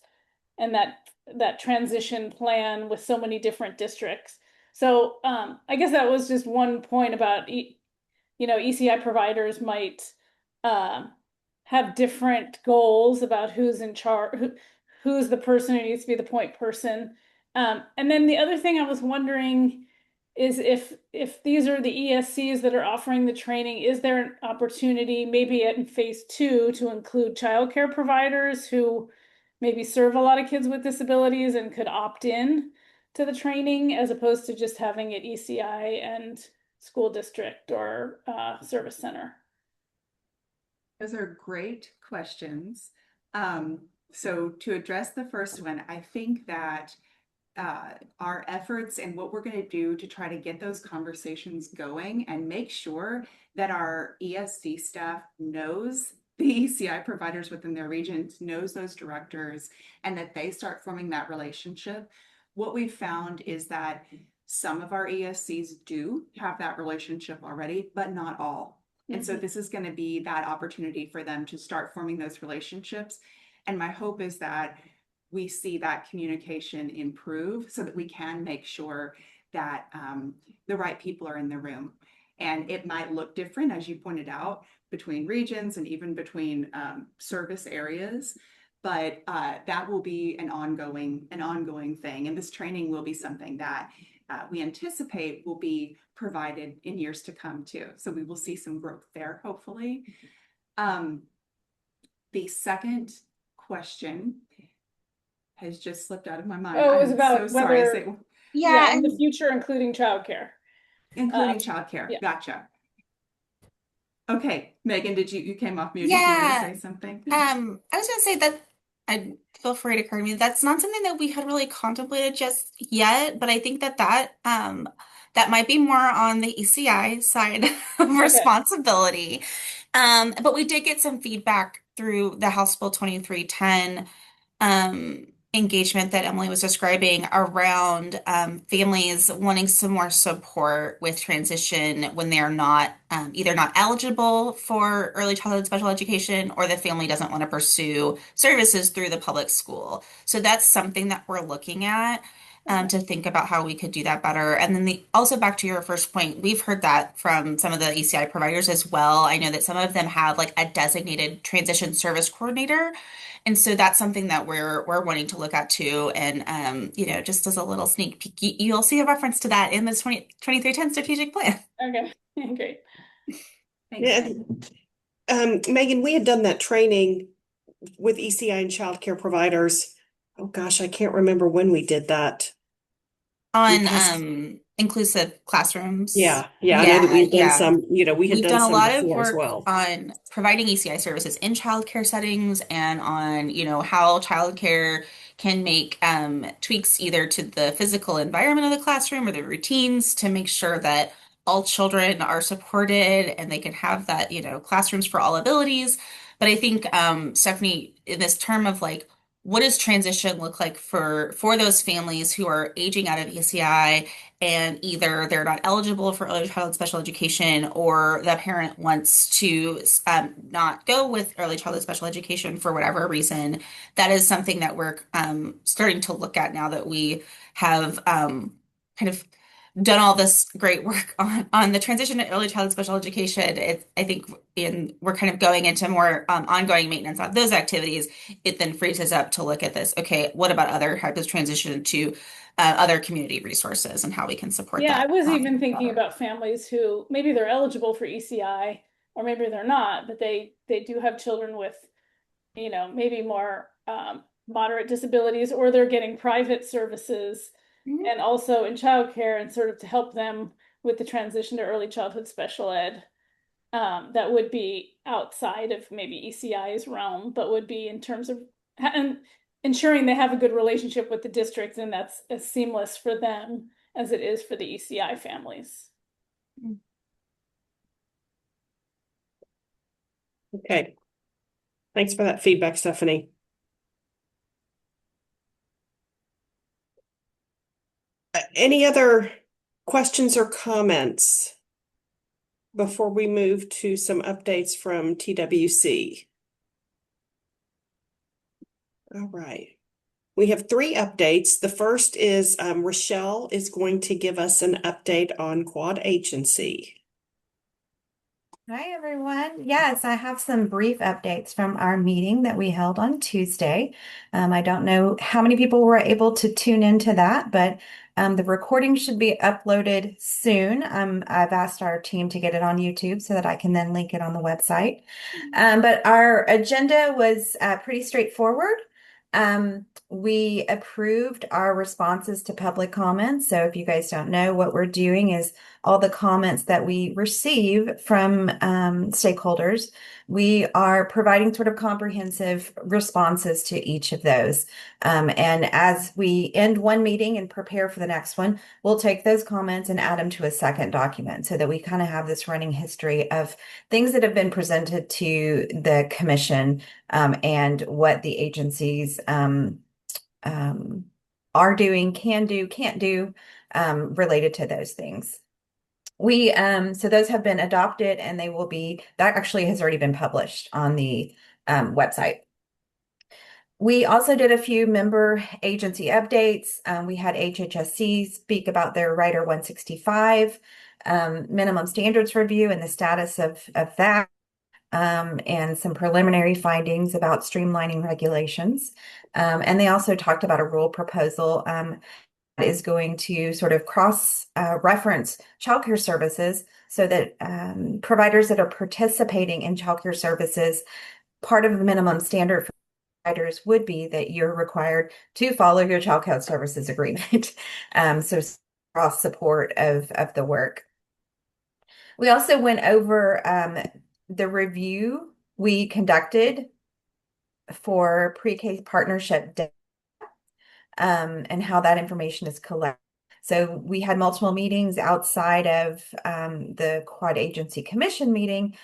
and that transition plan with so many different districts. So I guess that was just one point about, ECI providers might have different goals about who's in charge, who's the person who needs to be the point person. And then the other thing I was wondering is if these are the ESCs that are offering the training, is there an opportunity maybe in phase 2 to include childcare providers who maybe serve a lot of kids with disabilities and could opt in to the training, as opposed to just having it ECI and school district or service center? Those are great questions. So to address the first one, I think that our efforts and what we're going to do to try to get those conversations going and make sure that our ESD staff knows the ECI providers within their regions, knows those directors, and that they start forming that relationship. What we've found is that some of our ESCs do have that relationship already, but not all. And so this is going to be that opportunity for them to start forming those relationships. And my hope is that we see that communication improve so that we can make sure that the right people are in the room. And it might look different, as you pointed out, between regions and even between service areas, but that will be an ongoing thing. And this training will be something that we anticipate will be provided in years to come too. So we will see some growth there, hopefully. The second question has just slipped out of my mind. Oh, it was I'm about so sorry. whether, yeah, in the future, including childcare. Including childcare. Yeah. Gotcha. Okay, Megan, you came off mute? Yeah. Did you want to say something? I was gonna say that I feel free to correct me. That's not something that we had really contemplated just yet, but I think that that might be more on the ECI side of responsibility. But we did get some feedback through the House Bill 2310 engagement that Emily was describing around families wanting some more support with transition when they're not either not eligible for early childhood special education or the family doesn't want to pursue services through the public school. So that's something that we're looking at to think about how we could do that better. And then also back to your first point, we've heard that from some of the ECI providers as well. I know that some of them have like a designated transition service coordinator. And so that's something that we're wanting to look at too. And just as a little sneak peek, you'll see a reference to that in the 2310 strategic plan. Okay, great. Thanks. Yeah. Megan, we had done that training with ECI and childcare providers. Oh gosh, I can't remember when we did that. On inclusive classrooms. Yeah. I know that we've done some, we had We've done done a some lot of before as work well. on providing ECI services in childcare settings and on, how childcare can make tweaks either to the physical environment of the classroom or the routines to make sure that all children are supported and they can have that, classrooms for all abilities. But I think, Stephanie, in this term of like, what does transition look like for those families who are aging out of ECI and either they're not eligible for early childhood special education or the parent wants to not go with early childhood special education for whatever reason? That is something that we're starting to look at now that we have kind of done all this great work on the transition to early childhood special education. I think we're kind of going into more ongoing maintenance on those activities. It then frees us up to look at this. Okay, what about other types of transition to other community resources and how we can support that? Yeah, I was even thinking about families who maybe they're eligible for ECI or maybe they're not, but they do have children with, maybe more moderate disabilities, or they're getting private services. And also in childcare, and sort of to help them with the transition to early childhood special ed, that would be outside of maybe ECI's realm, but would be in terms of ensuring they have a good relationship with the district, and that's as seamless for them as it is for the ECI families. Okay. Thanks for that feedback, Stephanie. Any other questions or comments before we move to some updates from TWC? All right. We have 3 updates. The first is Rochelle is going to give us an update on Quad Agency. Hi, everyone. Yes, I have some brief updates from our meeting that we held on Tuesday. I don't know how many people were able to tune into that, but the recording should be uploaded soon. I've asked our team to get it on YouTube so that I can then link it on the website. But our agenda was pretty straightforward. we approved our responses to public comments. So if you guys don't know, what we're doing is all the comments that we receive from stakeholders, we are providing sort of comprehensive responses to each of those. And as we end one meeting and prepare for the next one, we'll take those comments and add them to a second document so that we kind of have this running history of things that have been presented to the commission, and what the agencies are doing, can do, can't do, related to those things. So those have been adopted, and that actually has already been published on the website. We also did a few member agency updates. We had HHSC speak about their Rider 165 minimum standards review and the status of that, and some preliminary findings about streamlining regulations. And they also talked about a rule proposal that is going to sort of cross reference childcare services so that providers that are participating in childcare services, part of the minimum standard for providers would be that you're required to follow your childcare services agreement. So cross support of the work. We also went over the review we conducted for pre-K partnership data, and how that information is collected. So we had multiple meetings outside of the Quad Agency Commission meeting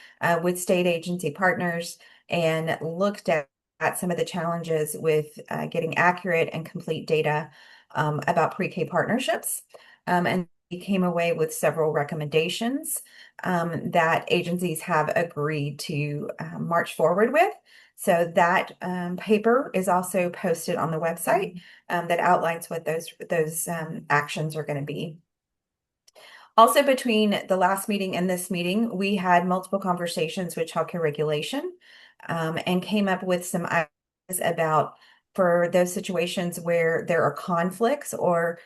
with state agency partners, and looked at some of the challenges with getting accurate and complete data about pre-K partnerships. And we came away with several recommendations that agencies have agreed to march forward with. So that paper is also posted on the website that outlines what those actions are going to be. Also, between the last meeting and this meeting, we had multiple conversations with childcare regulation, and came up with some ideas about, for those situations where there are conflicts or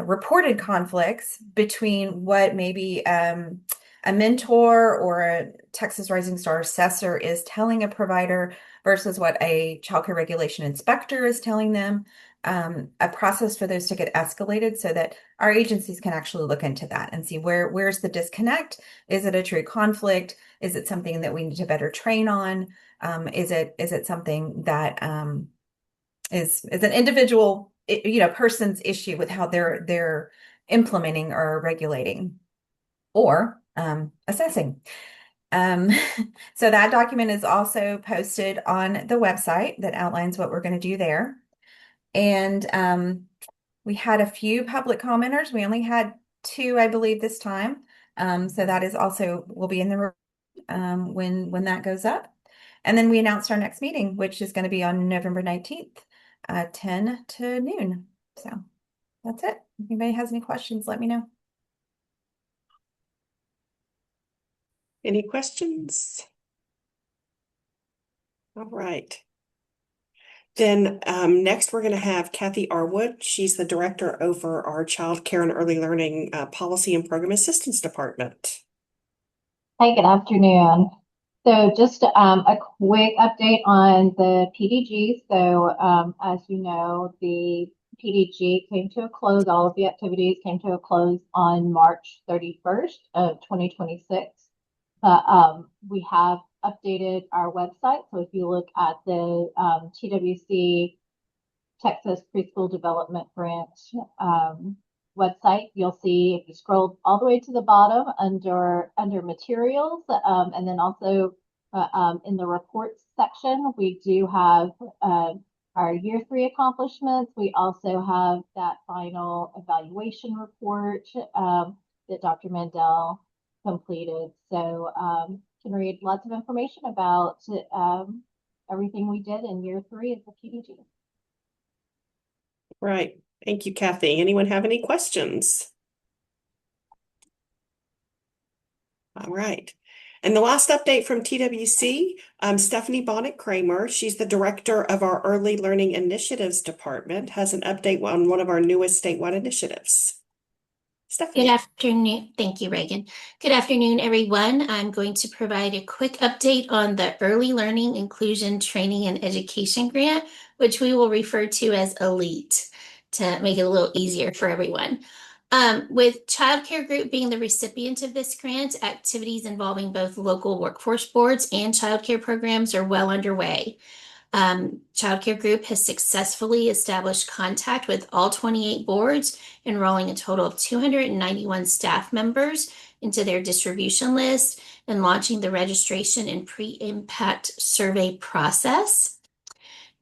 reported conflicts between what maybe a mentor or a Texas Rising Star assessor is telling a provider versus what a childcare regulation inspector is telling them, a process for those to get escalated so that our agencies can actually look into that and see where's the disconnect. Is it a true conflict? Is it something that we need to better train on? Is it something that is an individual person's issue with how they're implementing or regulating or assessing? So that document is also posted on the website that outlines what we're going to do there. And we had a few public commenters. We only had 2, I believe, this time. So that is also will be in the when that goes up. And then we announced our next meeting, which is going to be on November 19th, 10 to noon. So that's it. If anybody has any questions, let me know. Any questions? All right. Then next we're going to have Kathy Arwood. She's the director over our Child Care and Early Learning Policy and Program Assistance Department. Hi, good afternoon. So just a quick update on the PDG. So as you know, the PDG came to a close. All of the activities came to a close on March 31st of 2026. We have updated our website. So if you look at the TWC Texas Preschool Development Branch website, you'll see, if you scroll all the way to the bottom under materials, and then also in the reports section, we do have our year 3 accomplishments. We also have that final evaluation report that Dr. Mandel completed. So can read lots of information about everything we did in year 3 of the PDG. Right. Thank you, Kathy. Anyone have any questions? All right. And the last update from TWC, Stephanie Bonnet-Kramer, she's the director of our Early Learning Initiatives Department, has an update on one of our newest statewide initiatives. Stephanie. Good afternoon. Thank you, Reagan. Good afternoon, everyone. I'm going to provide a quick update on the Early Learning Inclusion Training and Education Grant, which we will refer to as ELITE to make it a little easier for everyone. With Childcare Group being the recipient of this grant, activities involving both local workforce boards and childcare programs are well underway. Childcare Group has successfully established contact with all 28 boards, enrolling a total of 291 staff members into their distribution list and launching the registration and pre-impact survey process.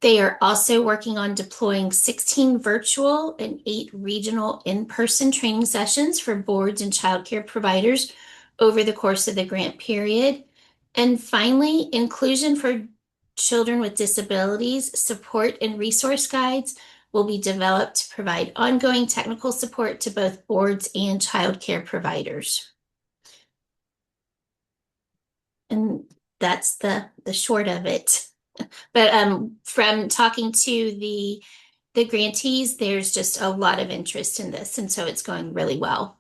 They are also working on deploying 16 virtual and 8 regional in-person training sessions for boards and childcare providers over the course of the grant period. And finally, inclusion for children with disabilities, support and resource guides will be developed to provide ongoing technical support to both boards and childcare providers. And that's the short of it. But from talking to the grantees, there's just a lot of interest in this, and so it's going really well.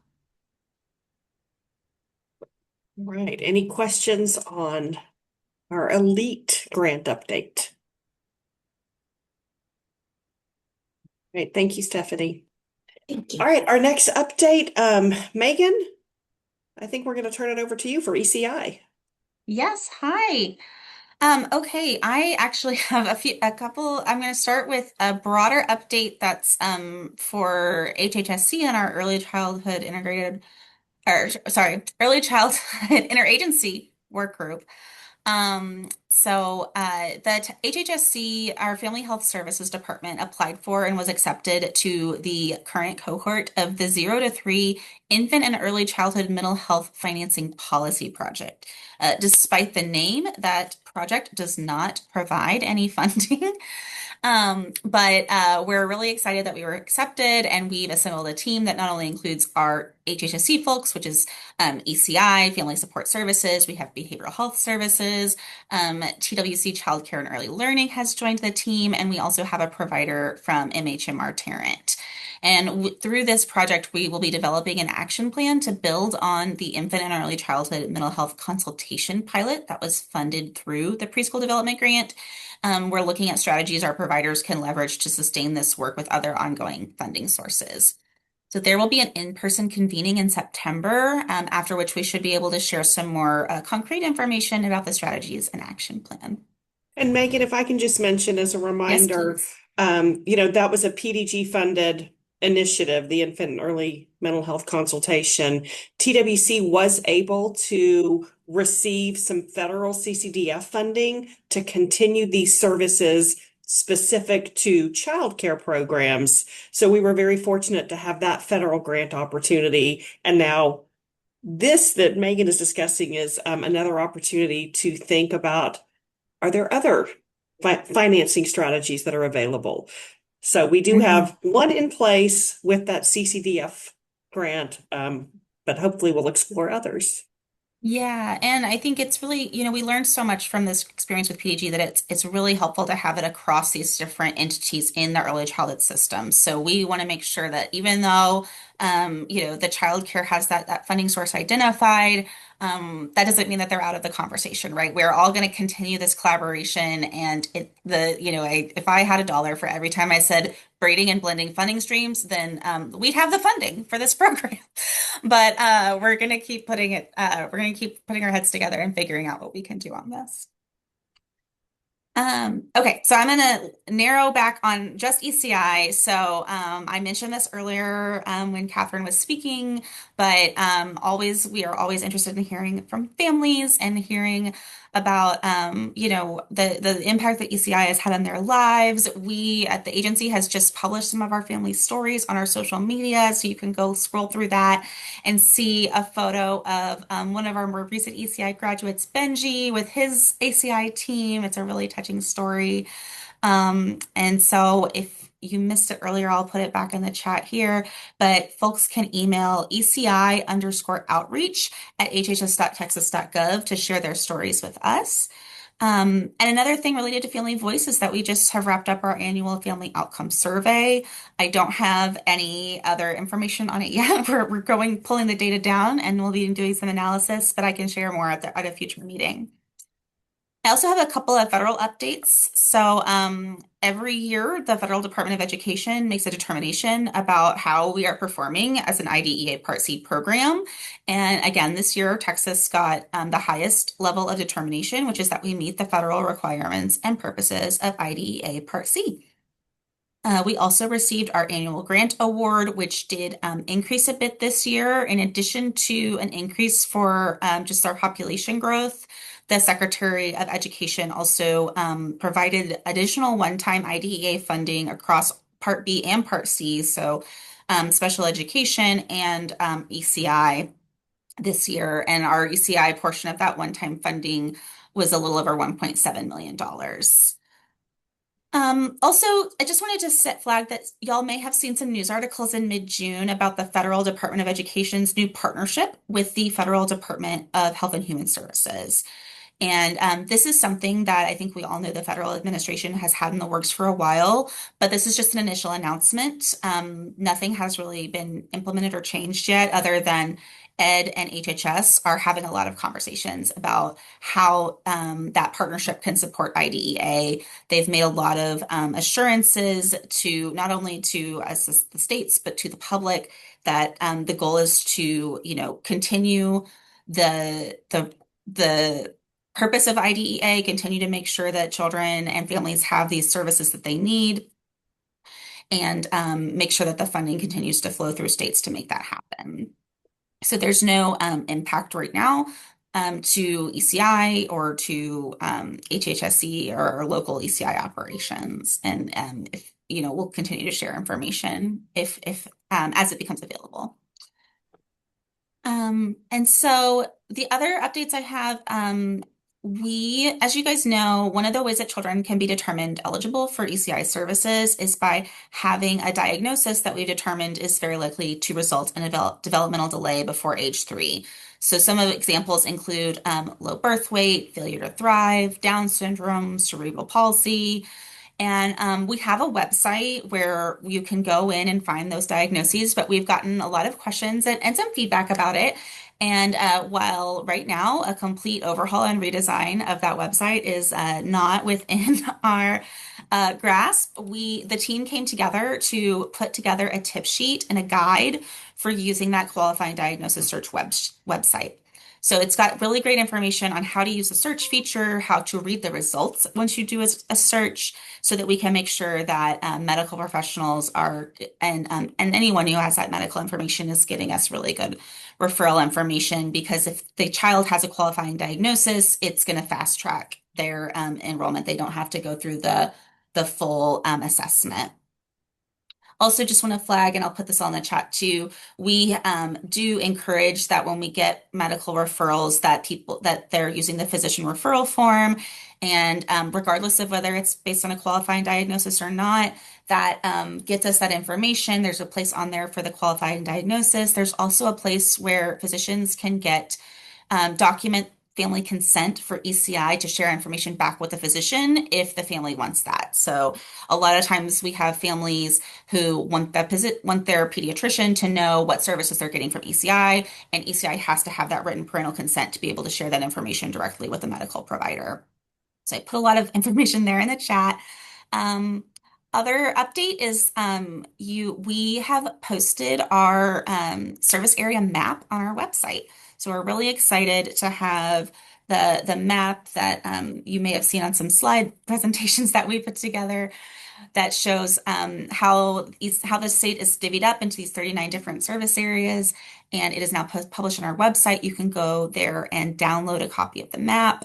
Right. Any questions on our ELITE grant update? Great. Thank you, Stephanie. Thank you. All right. Our next update, Megan, I think we're going to turn it over to you for ECI. Yes, hi. Okay, I actually have a couple. I'm going to start with a broader update that's for HHSC and our early childhood integrated, or sorry, early childhood interagency work group. The HHSC, our Family Health Services Department, applied for and was accepted to the current cohort of the 0 to 3 Infant and Early Childhood Mental Health Financing Policy Project. Despite the name, that project does not provide any funding. But we're really excited that we were accepted, and we've assembled a team that not only includes our HHSC folks, which is ECI, Family Support Services, we have Behavioral Health Services, TWC Childcare and Early Learning has joined the team, and we also have a provider from MHMR Tarrant. And through this project, we will be developing an action plan to build on the infant and early childhood mental health consultation pilot that was funded through the Preschool Development Grant. We're looking at strategies our providers can leverage to sustain this work with other ongoing funding sources. So there will be an in-person convening in September, after which we should be able to share some more concrete information about the strategies and action plan. And Megan, if I can just mention as a reminder, that was a PDG funded initiative, the Infant and Early Mental Health Consultation. TWC was able to receive some federal CCDF funding to continue these services specific to childcare programs. So we were very fortunate to have that federal grant opportunity. And now this that Megan is discussing is another opportunity to think about, are there other financing strategies that are available? So we do have one in place with that CCDF grant, but hopefully we'll explore others. Yeah, and I think it's really, we learned so much from this experience with PDG that it's really helpful to have it across these different entities in the early childhood system. So we want to make sure that even though, the child care has that funding source identified, that doesn't mean that they're out of the conversation, right? We're all going to continue this collaboration, and if I had $1 for every time I said braiding and blending funding streams, then we'd have the funding for this program. But we're going to keep putting our heads together and figuring out what we can do on this. Okay, so I'm going to narrow back on just ECI. So I mentioned this earlier when Catherine was speaking, but we are always interested in hearing from families and hearing about the impact that ECI has had on their lives. We at the agency has just published some of our family stories on our social media, so you can go scroll through that and see a photo of one of our more recent ECI graduates, Benji, with his ACI team. It's a really touching story. And so if you missed it earlier, I'll put it back in the chat here, but folks can email ECI_outreach@hhs.texas.gov to share their stories with us. And another thing related to Family Voice is that we just have wrapped up our annual family outcome survey. I don't have any other information on it yet. We're pulling the data down, and we'll be doing some analysis, but I can share more at a future meeting. I also have a couple of federal updates. So every year, the Federal Department of Education makes a determination about how we are performing as an IDEA Part C program. And again, this year, Texas got the highest level of determination, which is that we meet the federal requirements and purposes of IDEA Part C. We also received our annual grant award, which did increase a bit this year. In addition to an increase for just our population growth, the Secretary of Education also provided additional one-time IDEA funding across Part B and Part C, so special education and ECI this year. And our ECI portion of that one-time funding was a little over $1.7 million. Also, I just wanted to flag that y'all may have seen some news articles in mid-June about the Federal Department of Education's new partnership with the Federal Department of Health and Human Services. And this is something that I think we all know the federal administration has had in the works for a while, but this is just an initial announcement. Nothing has really been implemented or changed yet, other than Ed and HHS are having a lot of conversations about how that partnership can support IDEA. They've made a lot of assurances to not only to us as the states, but to the public that the goal is to, continue the purpose of IDEA, continue to make sure that children and families have these services that they need, and make sure that the funding continues to flow through states to make that happen. So there's no impact right now to ECI or to HHSC or local ECI operations. And if we'll continue to share information if as it becomes available. And so the other updates I have, as you guys know, one of the ways that children can be determined eligible for ECI services is by having a diagnosis that we've determined is very likely to result in a developmental delay before age 3. So some of the examples include low birth weight, failure to thrive, Down syndrome, cerebral palsy. And we have a website where you can go in and find those diagnoses, but we've gotten a lot of questions and some feedback about it. And while right now a complete overhaul and redesign of that website is not within our grasp, the team came together to put together a tip sheet and a guide for using that qualifying diagnosis search website. So it's got really great information on how to use the search feature, how to read the results once you do a search, so that we can make sure that medical professionals are, and anyone who has that medical information is getting us really good referral information, because if the child has a qualifying diagnosis, it's going to fast track their enrollment. They don't have to go through the full assessment. Also, just want to flag, and I'll put this all in the chat too, we do encourage that when we get medical referrals that they're using the physician referral form, and regardless of whether it's based on a qualifying diagnosis or not, that gets us that information. There's a place on there for the qualifying diagnosis. There's also a place where physicians can get document family consent for ECI to share information back with the physician if the family wants that. So a lot of times we have families who want their pediatrician to know what services they're getting from ECI, and ECI has to have that written parental consent to be able to share that information directly with the medical provider. So I put a lot of information there in the chat. Other update is we have posted our service area map on our website. So we're really excited to have the map that you may have seen on some slide presentations that we put together that shows how the state is divvied up into these 39 different service areas. And it is now published on our website. You can go there and download a copy of the map.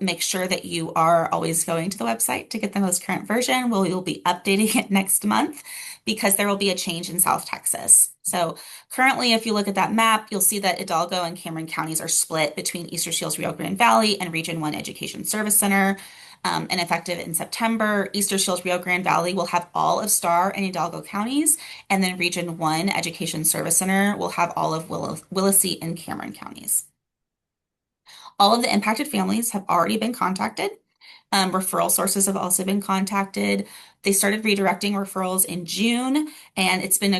Make sure that you are always going to the website to get the most current version. We'll be updating it next month because there will be a change in South Texas. So currently, if you look at that map, you'll see that Hidalgo and Cameron counties are split between Easter Seals, Rio Grande Valley, and Region 1 Education Service Center. And effective in September, Easter Seals, Rio Grande Valley will have all of Starr and Hidalgo counties, and then Region 1 Education Service Center will have all of Willacy and Cameron counties. All of the impacted families have already been contacted. Referral sources have also been contacted. They started redirecting referrals in June, and it's been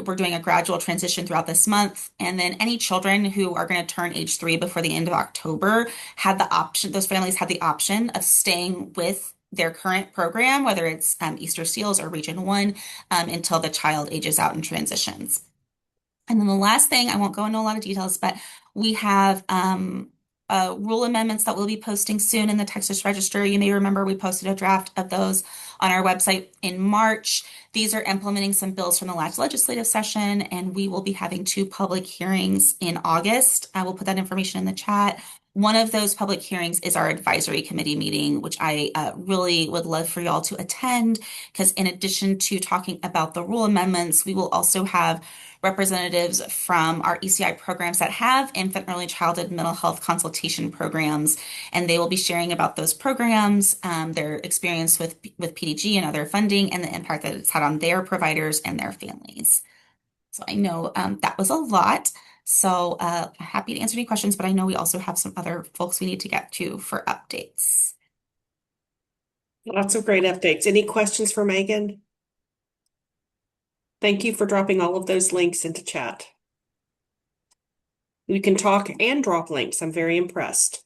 we're doing a gradual transition throughout this month. And then any children who are going to turn age 3 before the end of October had the option, those families had the option of staying with their current program, whether it's Easter Seals or Region 1, until the child ages out and transitions. And then the last thing, I won't go into a lot of details, but we have rule amendments that we'll be posting soon in the Texas Register. You may remember we posted a draft of those on our website in March. These are implementing some bills from the last legislative session, and we will be having 2 public hearings in August. I will put that information in the chat. One of those public hearings is our advisory committee meeting, which I really would love for y'all to attend, because in addition to talking about the rule amendments, we will also have representatives from our ECI programs that have infant early childhood mental health consultation programs, and they will be sharing about those programs, their experience with PDG and other funding, and the impact that it's had on their providers and their families. So I know that was a lot. So happy to answer any questions, but I know we also have some other folks we need to get to for updates. Lots of great updates. Any questions for Megan? Thank you for dropping all of those links into chat. You can talk and drop links. I'm very impressed.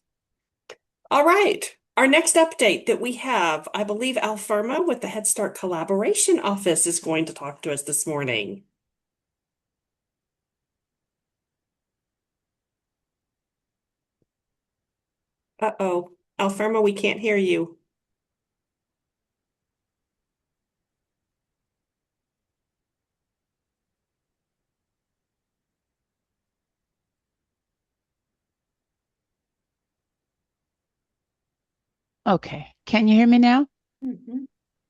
All right. Our next update that we have, I believe Alferma with the Head Start Collaboration Office is going to talk to us this morning. Uh-oh. Alferma, we can't hear you. Okay. Can you hear me now?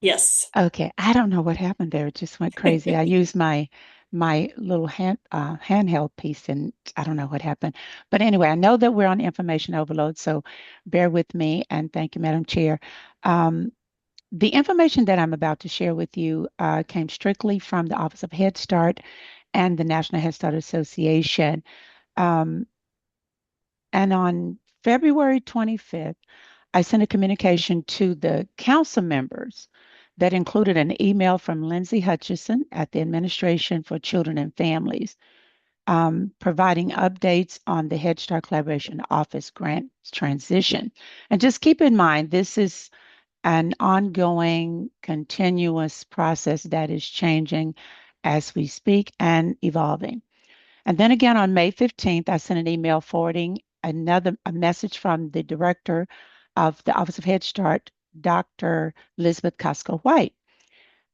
Yes. Okay. I don't know what happened there. It just went crazy. I used my little handheld piece, and I don't know what happened. But anyway, I know that we're on information overload, so bear with me, and thank you, Madam Chair. The information that I'm about to share with you came strictly from the Office of Head Start and the National Head Start Association. And on February 25th, I sent a communication to the council members that included an email from Lindsay Hutchison at the Administration for Children and Families, providing updates on the Head Start Collaboration Office grant transition. And just keep in mind, this is an ongoing, continuous process that is changing as we speak and evolving. And then again, on May 15th, I sent an email forwarding a message from the director of the Office of Head Start, Dr. Elizabeth Costco White.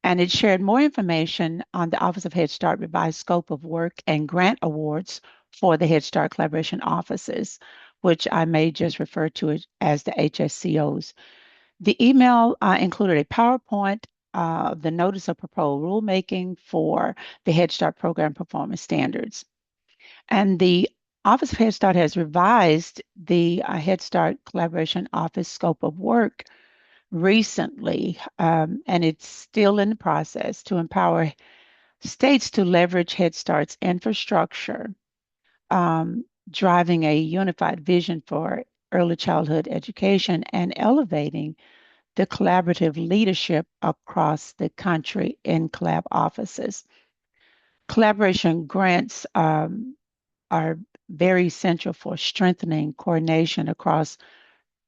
And it shared more information on the Office of Head Start revised scope of work and grant awards for the Head Start collaboration offices, which I may just refer to it as the HSCOs. The email included a PowerPoint of the notice of proposed rulemaking for the Head Start program performance standards. And the Office of Head Start has revised the Head Start Collaboration Office scope of work recently, and it's still in the process to empower states to leverage Head Start's infrastructure, driving a unified vision for early childhood education and elevating the collaborative leadership across the country in CLAB offices. Collaboration grants are very essential for strengthening coordination across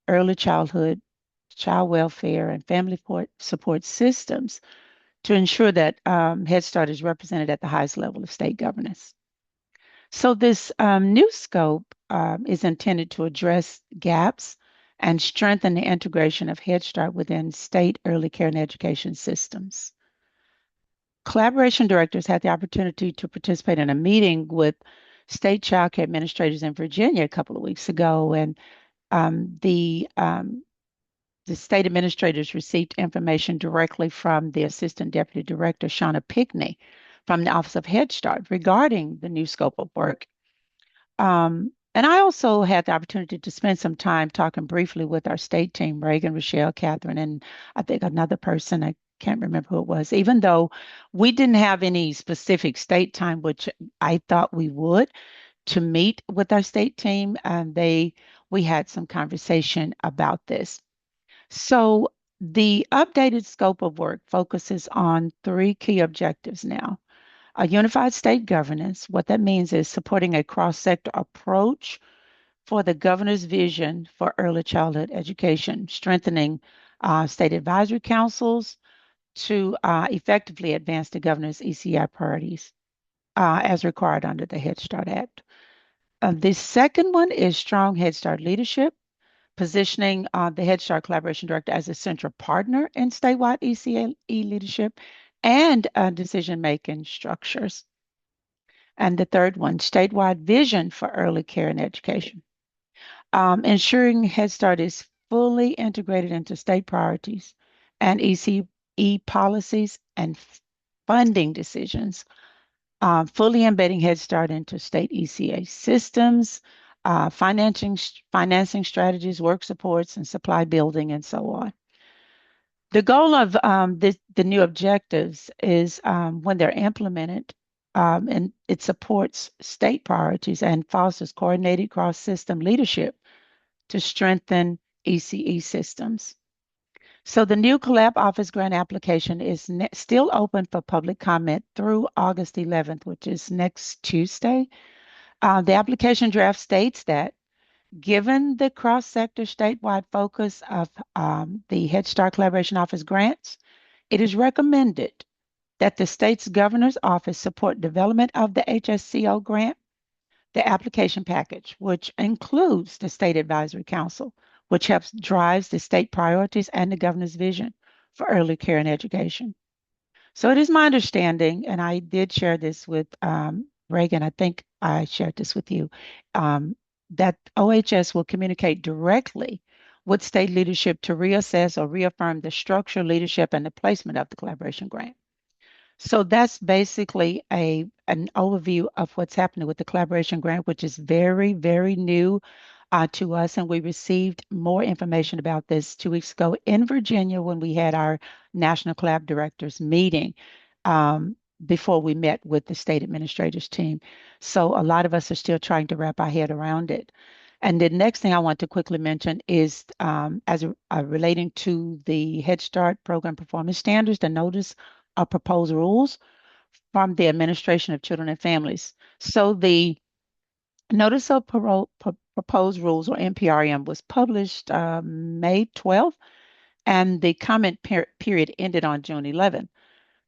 early childhood, child welfare, and family support systems to ensure that Head Start is represented at the highest level of state governance. So this new scope is intended to address gaps and strengthen the integration of Head Start within state early care and education systems. Collaboration directors had the opportunity to participate in a meeting with state child care administrators in Virginia a couple of weeks ago, and the state administrators received information directly from the Assistant Deputy Director, Shauna Pickney, from the Office of Head Start regarding the new scope of work. And I also had the opportunity to spend some time talking briefly with our state team, Reagan, Rochelle, Catherine, and I think another person, I can't remember who it was, even though we didn't have any specific state time, which I thought we would, to meet with our state team. And they we had some conversation about this. So the updated scope of work focuses on 3 key objectives now. A unified state governance. What that means is supporting a cross-sector approach for the governor's vision for early childhood education, strengthening state advisory councils to effectively advance the governor's ECI priorities as required under the Head Start Act. The second one is strong Head Start leadership, positioning the Head Start Collaboration Director as a central partner in statewide ECE leadership and decision-making structures. And the third one, statewide vision for early care and education. Ensuring Head Start is fully integrated into state priorities and ECE policies and funding decisions, fully embedding Head Start into state ECA systems, financing strategies, work supports, and supply building, and so on. The goal of the new objectives is when they're implemented, and it supports state priorities and fosters coordinated cross-system leadership to strengthen ECE systems. So the new Collab Office grant application is still open for public comment through August 11th, which is next Tuesday. The application draft states that given the cross-sector statewide focus of the Head Start Collaboration Office grants, it is recommended that the state's governor's office support development of the HSCO grant, the application package, which includes the State Advisory Council, which helps drives the state priorities and the governor's vision for early care and education. So it is my understanding, and I did share this with Reagan, I think I shared this with you, that OHS will communicate directly with state leadership to reassess or reaffirm the structure, leadership, and the placement of the collaboration grant. So that's basically an overview of what's happening with the collaboration grant, which is very, very new to us. And we received more information about this 2 weeks ago in Virginia when we had our National Collab Directors meeting before we met with the state administrators team. So a lot of us are still trying to wrap our head around it. And the next thing I want to quickly mention is relating to the Head Start program performance standards, the notice of proposed rules from the Administration of Children and Families. So the notice of proposed rules, or NPRM, was published May 12th, and the comment period ended on June 11th.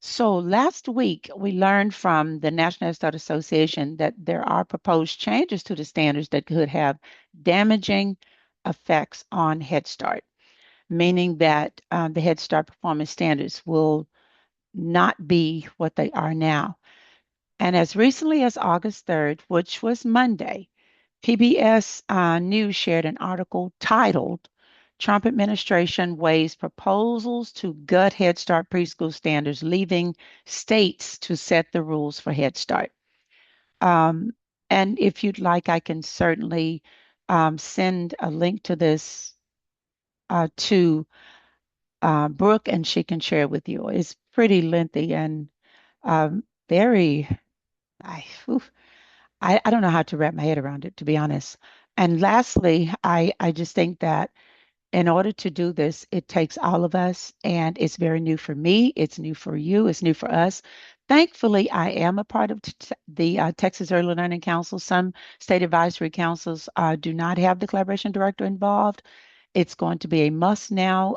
So last week, we learned from the National Head Start Association that there are proposed changes to the standards that could have damaging effects on Head Start, meaning that the Head Start performance standards will not be what they are now. And as recently as August 3rd, which was Monday, PBS News shared an article titled Trump Administration Weighs Proposals to Gut Head Start Preschool Standards, Leaving States to Set the Rules for Head Start. And if you'd like, I can certainly send a link to this to Brooke, and she can share it with you. It's pretty lengthy and very, I don't know how to wrap my head around it, to be honest. And lastly, I just think that in order to do this, it takes all of us, and it's very new for me. It's new for you. It's new for us. Thankfully, I am a part of the Texas Early Learning Council. Some state advisory councils do not have the collaboration director involved. It's going to be a must now.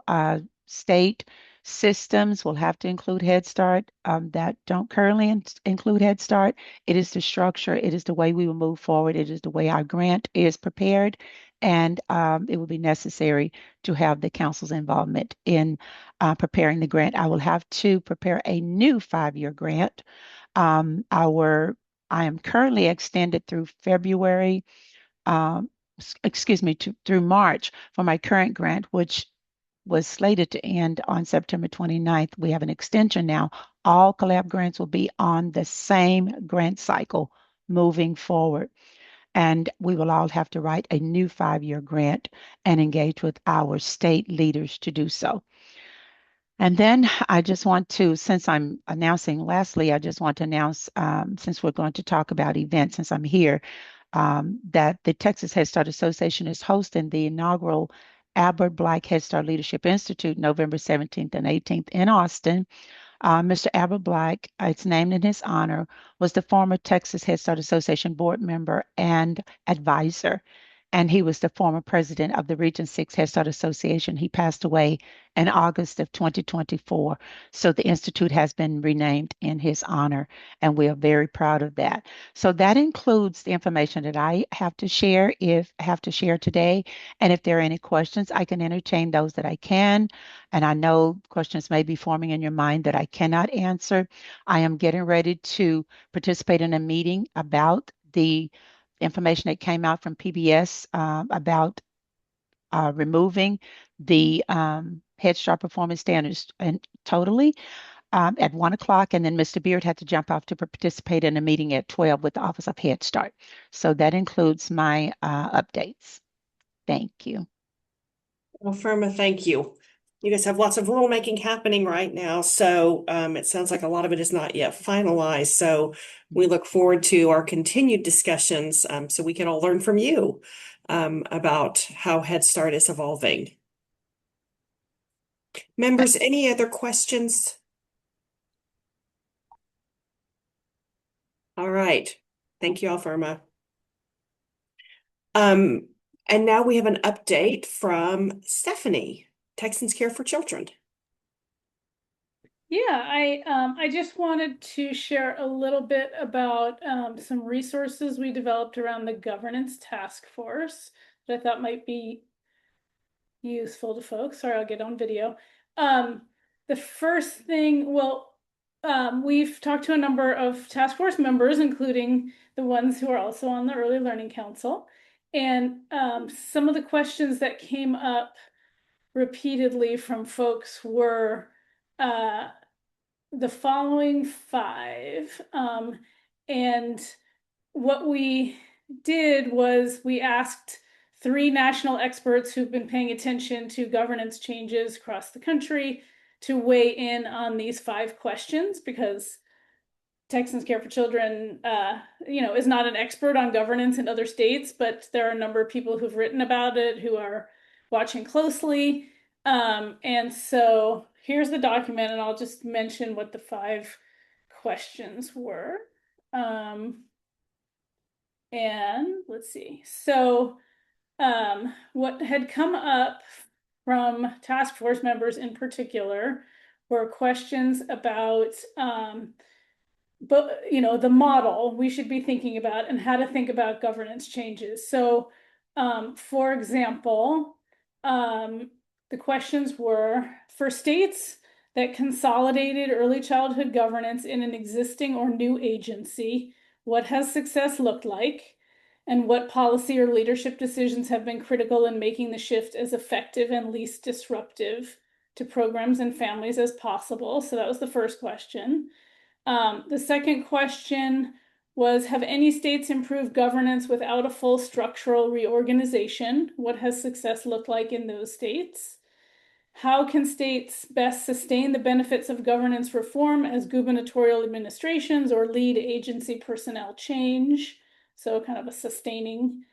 State systems will have to include Head Start that don't currently include Head Start. It is the structure. It is the way we will move forward. It is the way our grant is prepared. And it will be necessary to have the council's involvement in preparing the grant. I will have to prepare a new 5-year grant. I am currently extended through February, through March for my current grant, which was slated to end on September 29th. We have an extension now. All Collab grants will be on the same grant cycle moving forward. And we will all have to write a new 5-year grant and engage with our state leaders to do so. And then I just want to, since I'm announcing, lastly, I just want to announce, since we're going to talk about events, since I'm here, that the Texas Head Start Association is hosting the inaugural Albert Black Head Start Leadership Institute, November 17th and 18th in Austin. Mr. Albert Black, it's named in his honor, was the former Texas Head Start Association board member and advisor, and he was the former president of the Region 6 Head Start Association. He passed away in August of 2024. So the Institute has been renamed in his honor, and we are very proud of that. So that includes the information that I have to share today. And if there are any questions, I can entertain those that I can. And I know questions may be forming in your mind that I cannot answer. I am getting ready to participate in a meeting about the information that came out from PBS about removing the Head Start performance standards and totally at 1 o'clock. And then Mr. Beard had to jump off to participate in a meeting at 12 with the Office of Head Start. So that includes my updates. Thank you. Well, Firma, thank you. You guys have lots of rulemaking happening right now, so it sounds like a lot of it is not yet finalized. So we look forward to our continued discussions so we can all learn from you about how Head Start is evolving. Members, any other questions? All right. Thank you all, Firma. And now we have an update from Stephanie, Texans Care for Children. Yeah, I just wanted to share a little bit about some resources we developed around the governance task force that I thought might be useful to folks. Sorry, I'll get on video. The first thing, we've talked to a number of task force members, including the ones who are also on the Early Learning Council. And some of the questions that came up repeatedly from folks were the following 5. And what we did was we asked 3 national experts who've been paying attention to governance changes across the country to weigh in on these 5 questions, because Texans Care for Children, is not an expert on governance in other states, but there are a number of people who've written about it who are watching closely. And so here's the document, and I'll just mention what the 5 questions were. And let's see. So what had come up from task force members in particular were questions about the model we should be thinking about and how to think about governance changes. So for example, the questions were, for states that consolidated early childhood governance in an existing or new agency, what has success looked like? And what policy or leadership decisions have been critical in making the shift as effective and least disruptive to programs and families as possible? So that was the first question. The second question was, have any states improved governance without a full structural reorganization? What has success looked like in those states? How can states best sustain the benefits of governance reform as gubernatorial administrations or lead agency personnel change? So kind of a sustaining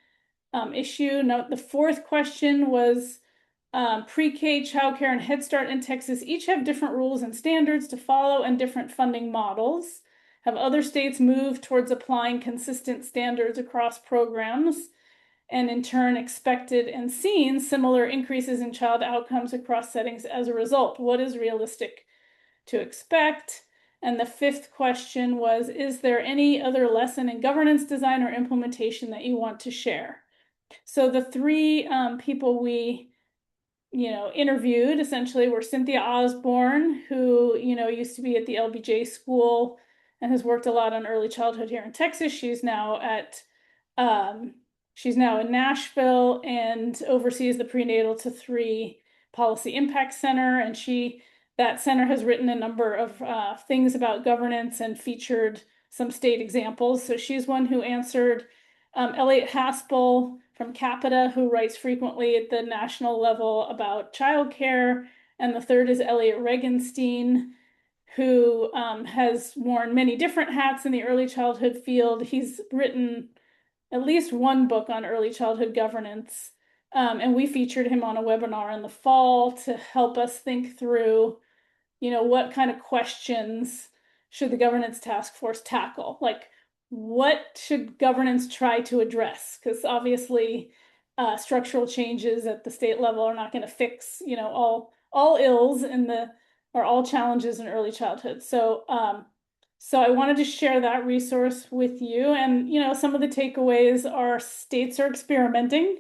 issue. Now, the fourth question was, pre-K, childcare, and Head Start in Texas each have different rules and standards to follow and different funding models. Have other states moved towards applying consistent standards across programs, and in turn expected and seen similar increases in child outcomes across settings as a result? What is realistic to expect? And the fifth question was, is there any other lesson in governance design or implementation that you want to share? So the 3 people we interviewed essentially were Cynthia Osborne, who, used to be at the LBJ school and has worked a lot on early childhood here in Texas. She's now in Nashville and oversees the Prenatal to 3 Policy Impact Center. And that center has written a number of things about governance and featured some state examples. So she's one who answered. Elliot Haspel from Capita, who writes frequently at the national level about childcare. And the third is Elliot Regenstein, who has worn many different hats in the early childhood field. He's written at least one book on early childhood governance. And we featured him on a webinar in the fall to help us think through, what kind of questions should the governance task force tackle? Like, what should governance try to address? Because obviously, structural changes at the state level are not going to fix, all ills or all challenges in early childhood. So I wanted to share that resource with you. And, some of the takeaways are states are experimenting.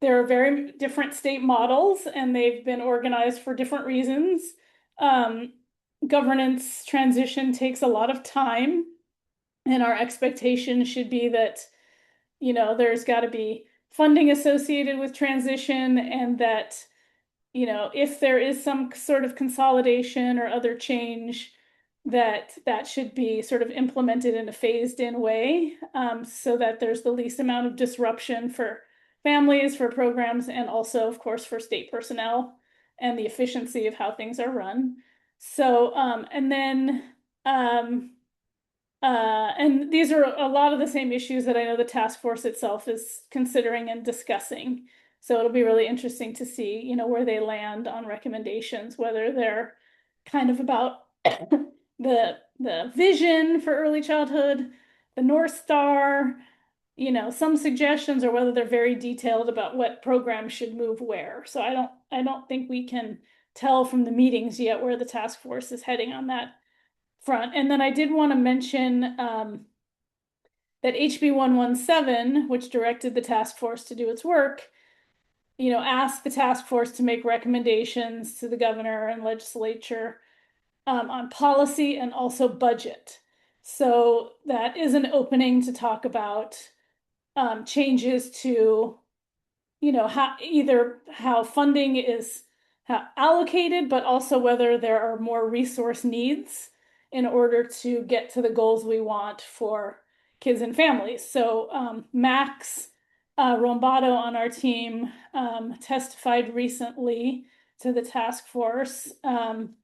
There are very different state models, and they've been organized for different reasons. Governance transition takes a lot of time, and our expectation should be that, there's got to be funding associated with transition, and that, if there is some sort of consolidation or other change, that should be sort of implemented in a phased-in way, so that there's the least amount of disruption for families, for programs, and also, of course, for state personnel and the efficiency of how things are run. So, and these are a lot of the same issues that I know the task force itself is considering and discussing. So it'll be really interesting to see, where they land on recommendations, whether they're kind of about the vision for early childhood, the North Star, some suggestions, or whether they're very detailed about what programs should move where. So I don't think we can tell from the meetings yet where the task force is heading on that front. And then I did want to mention that HB 117, which directed the task force to do its work, asked the task force to make recommendations to the governor and legislature on policy and also budget. So that is an opening to talk about changes to, how funding is allocated, but also whether there are more resource needs in order to get to the goals we want for kids and families. So Max Rombato on our team testified recently to the task force on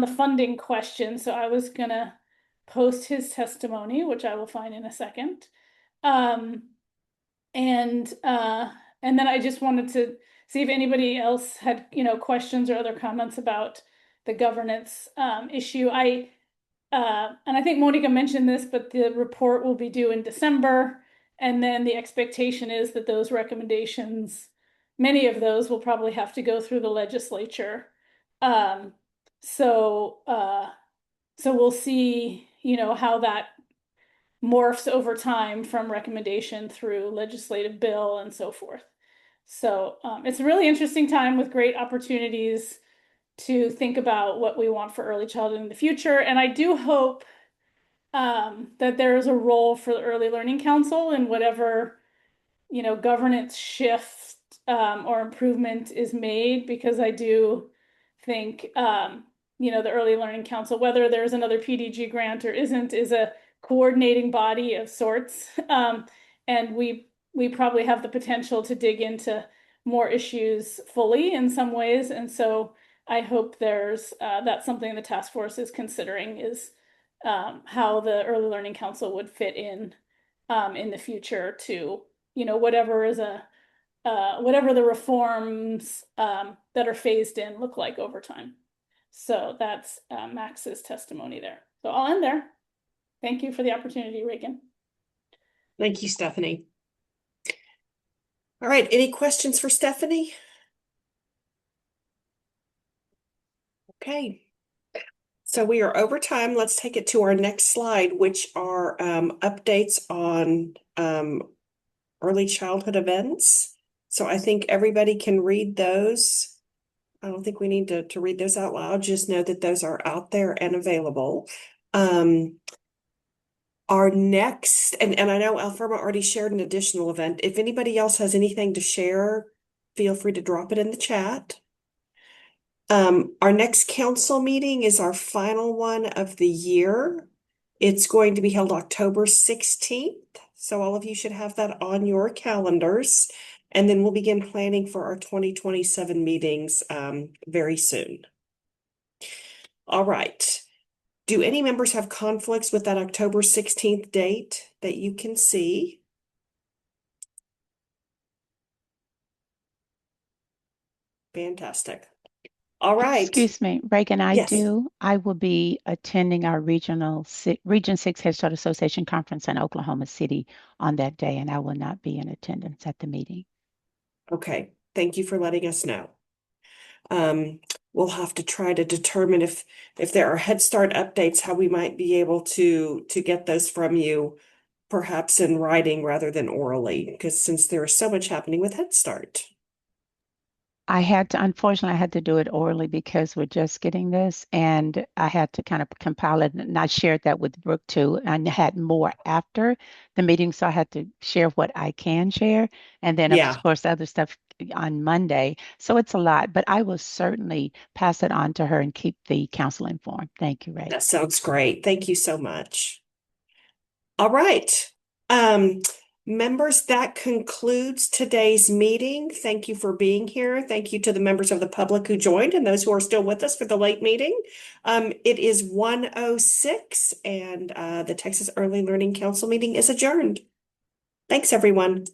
the funding question. So I was gonna post his testimony, which I will find in a second. And then I just wanted to see if anybody else had, questions or other comments about the governance issue. And I think Monica mentioned this, but the report will be due in December. And then the expectation is that those recommendations, many of those will probably have to go through the legislature. So we'll see, how that morphs over time from recommendation through legislative bill and so forth. So it's a really interesting time with great opportunities to think about what we want for early childhood in the future. And I do hope that there is a role for the Early Learning Council in whatever, governance shift or improvement is made, because I do think, the Early Learning Council, whether there's another PDG grant or isn't, is a coordinating body of sorts. And we probably have the potential to dig into more issues fully in some ways. And so I hope there's that's something the task force is considering, is how the Early Learning Council would fit in the future to, whatever is whatever the reforms that are phased in look like over time. So that's Max's testimony there. So I'll end there. Thank you for the opportunity, Reagan. Thank you, Stephanie. All right, any questions for Stephanie? Okay, so we are over time. Let's take it to our next slide, which are updates on early childhood events. So I think everybody can read those. I don't think we need to read those out loud. Just know that those are out there and available. Our next, and I know Alferma already shared an additional event. If anybody else has anything to share, feel free to drop it in the chat. Our next council meeting is our final one of the year. It's going to be held October 16th. So all of you should have that on your calendars. And then we'll begin planning for our 2027 meetings very soon. All right. Do any members have conflicts with that October 16th date that you can see? Fantastic. All right. Excuse me, Reagan, Yes. I will be attending our Region 6 Head Start Association Conference in Oklahoma City on that day, and I will not be in attendance at the meeting. Okay. Thank you for letting us know. We'll have to try to determine if there are Head Start updates, how we might be able to get those from you, perhaps in writing rather than orally, because since there is so much happening with Head Start. Unfortunately, I had to do it orally because we're just getting this, and I had to kind of compile it, and I shared that with Brooke too. And I had more after the meeting, so I had to share what I can share, and then Yeah. of course other stuff on Monday. So it's a lot, but I will certainly pass it on to her and keep the council informed. Thank you, Ray. That sounds great. Thank you so much. All right. Members, that concludes today's meeting. Thank you for being here. Thank you to the members of the public who joined and those who are still with us for the late meeting. It is 1:06 and the Texas Early Learning Council meeting is adjourned. Thanks, everyone.